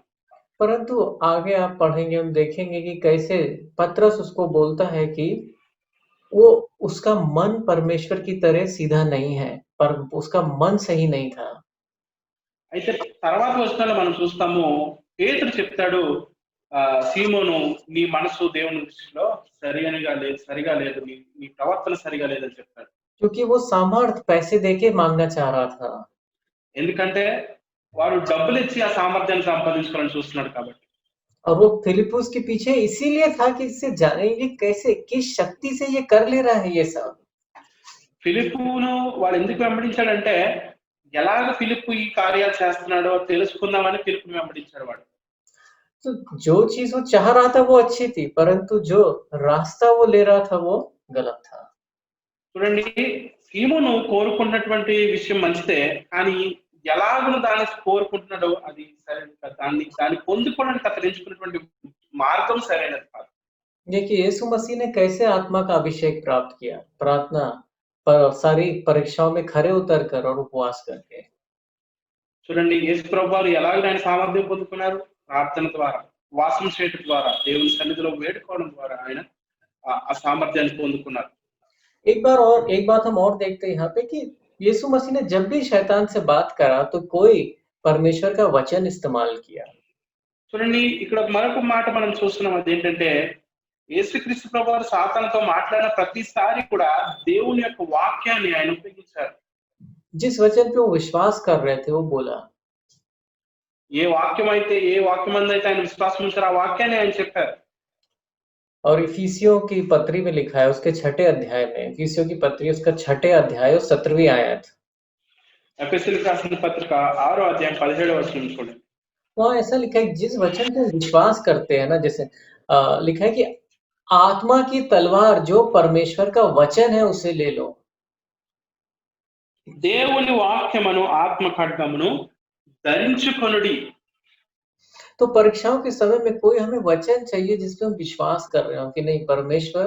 परंतु आगे आप पढ़ेंगे, हम देखेंगे कि कैसे पतरस उसको बोलता है कि वो उसका मन परमेश्वर की तरह सीधा नहीं है, पर उसका मन सही नहीं था। అయితే తర్వాత వచనాల్లో మనం చూస్తాము, పేతురు చెప్తాడు, సీమోను నీ మనసు దేవుని దృష్టిలో సరిగా లేదు, నీ ప్రవర్తన సరిగా లేదని చెప్తాడు. क्योंकि वो सामर्थ पैसे देके मांगना चाह रहा था। ఎందుకంటే వాడు డబ్బులు ఇచ్చి ఆ సామర్థ్యాన్ని సంపాదించుకోవాలని చూస్తున్నాడు కాబట్టి. और वो फिलिप्पुस के पीछे इसीलिए था कि इससे जानेंगे कैसे, किस शक्ति से ये कर ले रहा है ये सब। ఫిలిప్పును వాడు ఎందుకు వెంబడించాడంటే ఎలాగ ఫిలిప్పు ఈ కార్యాలు చేస్తున్నాడో తెలుసుకుందామని ఫిలిప్పుని వెంబడించాడు వాడు. तो जो चीज वो चाह रहा था वो अच्छी थी, परंतु जो रास्ता वो ले रहा था वो गलत था। చూడండి, సీమోను కోరుకున్నటువంటి విషయం మంచిదే, కానీ ఎలాగను దాన్ని కోరుకుంటున్నాడో అది సరైనది కాదు. దాన్ని పొందుకోవడానికి అతను ఎంచుకున్నటువంటి మార్గం సరైనది కాదు. देखिए यीशु मसीह ने कैसे आत्मा का अभिषेक प्राप्त किया, प्रार्थना पर सारी परीक्षाओं में खरे उतर कर और उपवास करके। చూడండి, యేసు ప్రభు వారు ఎలాగ ఆయన సామర్థ్యం పొందుకున్నారు? ప్రార్థన ద్వారా, వాసం చేయడం ద్వారా, దేవుని సన్నిధిలో వేడుకోవడం ద్వారా ఆయన ఆ సామర్థ్యాన్ని పొందుకున్నారు. एक बात हम और देखते हैं यहाँ पे कि यीशु मसीह ने जब भी शैतान से बात करा तो कोई परमेश्वर का वचन इस्तेमाल किया। చూడండి, ఇక్కడ మరొక మాట మనం చూస్తున్నాం, అదేంటంటే యేసుక్రీస్తు ప్రభు వారు సాతానుతో మాట్లాడిన ప్రతిసారి కూడా దేవుని యొక్క వాక్యాన్ని ఆయన ఉపయోగించారు. जिस वचन पे वो विश्वास कर रहे थे वो बोला। ఏ వాక్యం అయితే ఆయన విశ్వాసం ఉంచారో ఆ వాక్యాన్ని ఆయన చెప్పారు. और इफिसियों की पत्री में लिखा है, उसके 6ठे अध्याय में, इफिसियों की पत्री उसका 6ठे अध्याय और 17वीं आयत। ఎఫెసీయులకు రాసిన పత్రిక 6వ అధ్యాయం 17వ వచనం చూడండి. वहाँ ऐसा लिखा है, जिस वचन पे विश्वास करते हैं ना, जैसे लिखा है कि आत्मा की तलवार जो परमेश्वर का वचन है उसे ले लो। దేవుని వాక్యమును ఆత్మ ఖడ్గమును ధరించుకొనుడి. तो परीक्षाओं के समय में कोई हमें वचन चाहिए जिसपे हम विश्वास कर रहे हो कि नहीं, परमेश्वर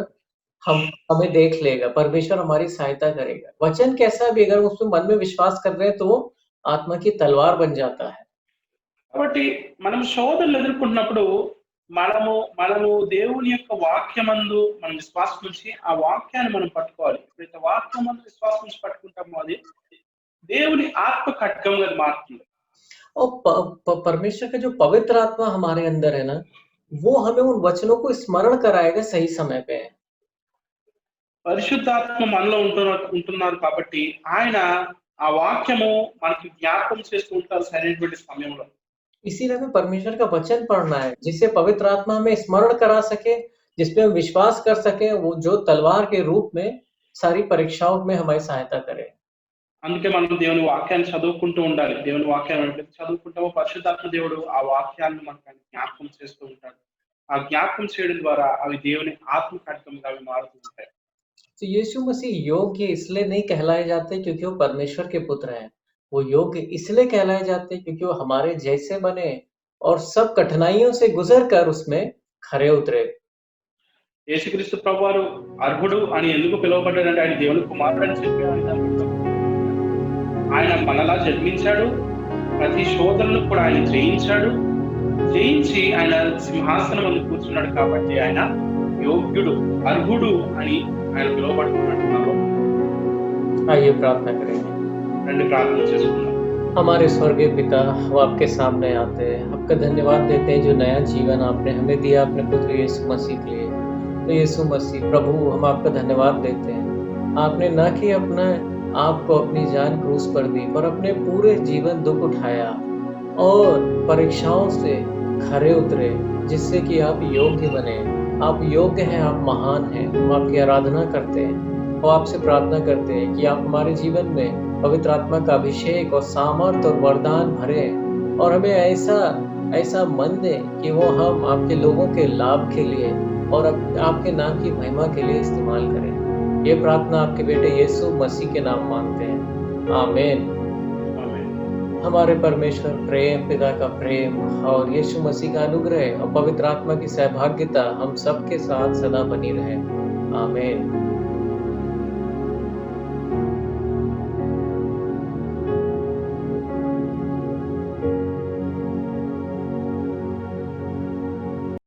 हमें देख लेगा, परमेश्वर हमारी सहायता करेगा। वचन कैसा भी अगर उसमें मन में विश्वास कर रहे हैं तो वो आत्मा की तलवार बन जाता है। కాబట్టి మనం శోధనలు ఎదుర్కొన్నప్పుడు మనము దేవుని యొక్క వాక్యమందు మనం విశ్వాసం ఉంచి ఆ వాక్యాన్ని మనం పట్టుకోవాలి. ఎప్పుడైతే వాక్యమందు విశ్వాసం ఉంచి పట్టుకుంటామో అది దేవుని ఆత్మ ఖడ్గంగా మారుతుంది. और परमेश्वर का जो पवित्र आत्मा हमारे अंदर है ना, वो हमें उन वचनों को स्मरण कराएगा सही समय पे। పరిశుద్ధాత్మ మనలో ఉంటున్నారు కాబట్టి ఆయన ఆ వాక్యము మనకి జ్ఞాపకం చేస్తూ ఉంటారు సరైనటువంటి సమయంలో. इसीलिए हमें परमेश्वर का वचन पढ़ना है, जिससे पवित्र आत्मा हमें स्मरण करा सके, जिसपे हम विश्वास कर सकें, वो जो तलवार के रूप में सारी परीक्षाओं में हमारी सहायता करे। అందుకే మనం దేవుని వాక్యాన్ని చదువుకుంటూ ఉండాలి. దేవుని వాక్యాన్ని ఎప్పుడైతే చదువుకుంటామో పరిశుద్ధాత్మ దేవుడు ఆ వాక్యాన్ని మనకు జ్ఞాపకం చేస్తూ ఉంటాడు. ఆ జ్ఞాపకం చేయడం ద్వారా అవి దేవుని ఆత్మ ఖడ్గంగా అవి మారుతూ ఉంటాయి. तो यीशु मसीह योग्य इसलिए नहीं कहलाए जाते क्योंकि वो परमेश्वर के पुत्र हैं। वो योग्य इसलिए कहलाए जाते हैं क्योंकि वो हमारे जैसे बने और सब कठिनाइयों से गुज़र कर उसमें खरे उतरे। యేసుక్రీస్తు ప్రభువారు అర్హుడు అని ఎందుకు పిలువబడ్డాడంటే ఆయన దేవుని కుమారుడు అని చెప్పి ఆయన మనలా జన్మించాడు. ప్రతి శోధనను కూడా ఆయన జయించాడు. జయించి ఆయన సింహాసనం మీద కూర్చున్నాడు కాబట్టి ఆయన యోగ్యుడు, అర్హుడు అని ఆయన పిలువబడుతున్నాడు. आइए प्रार्थना करेंगे। రండి ప్రార్థన చేసుకుందాం. हमारे स्वर्गीय पिता, हम आपके सामने आते हैं, आपका धन्यवाद देते हैं जो नया जीवन आपने हमें दिया अपने पुत्र यीशु मसीह के लिए। तो यीशु मसीह प्रभु, हम आपका धन्यवाद देते हैं। आपने ना कि अपना आपको अपनी जान क्रूस पर दी, पर अपने पूरे जीवन दुख उठाया और परीक्षाओं से खरे उतरे, जिससे कि आप योग्य बने। आप योग्य हैं, आप महान हैं। हम आपकी आराधना करते हैं और आपसे प्रार्थना करते हैं कि आप हमारे जीवन में पवित्र आत्मा का अभिषेक और सामर्थ और वरदान भरें और हमें ऐसा मन दें कि वो हम आपके लोगों के लाभ के लिए और आपके नाम की महिमा के लिए इस्तेमाल करें। ये प्रार्थना आपके बेटे यीशु मसीह के नाम मांगते हैं। आमीन। ఆమేన్. हमारे परमेश्वर प्रेम, पिता का प्रेम और यीशु मसीह का अनुग्रह और पवित्र आत्मा की सहभागिता हम सबके साथ सदा बनी रहे। आमीन।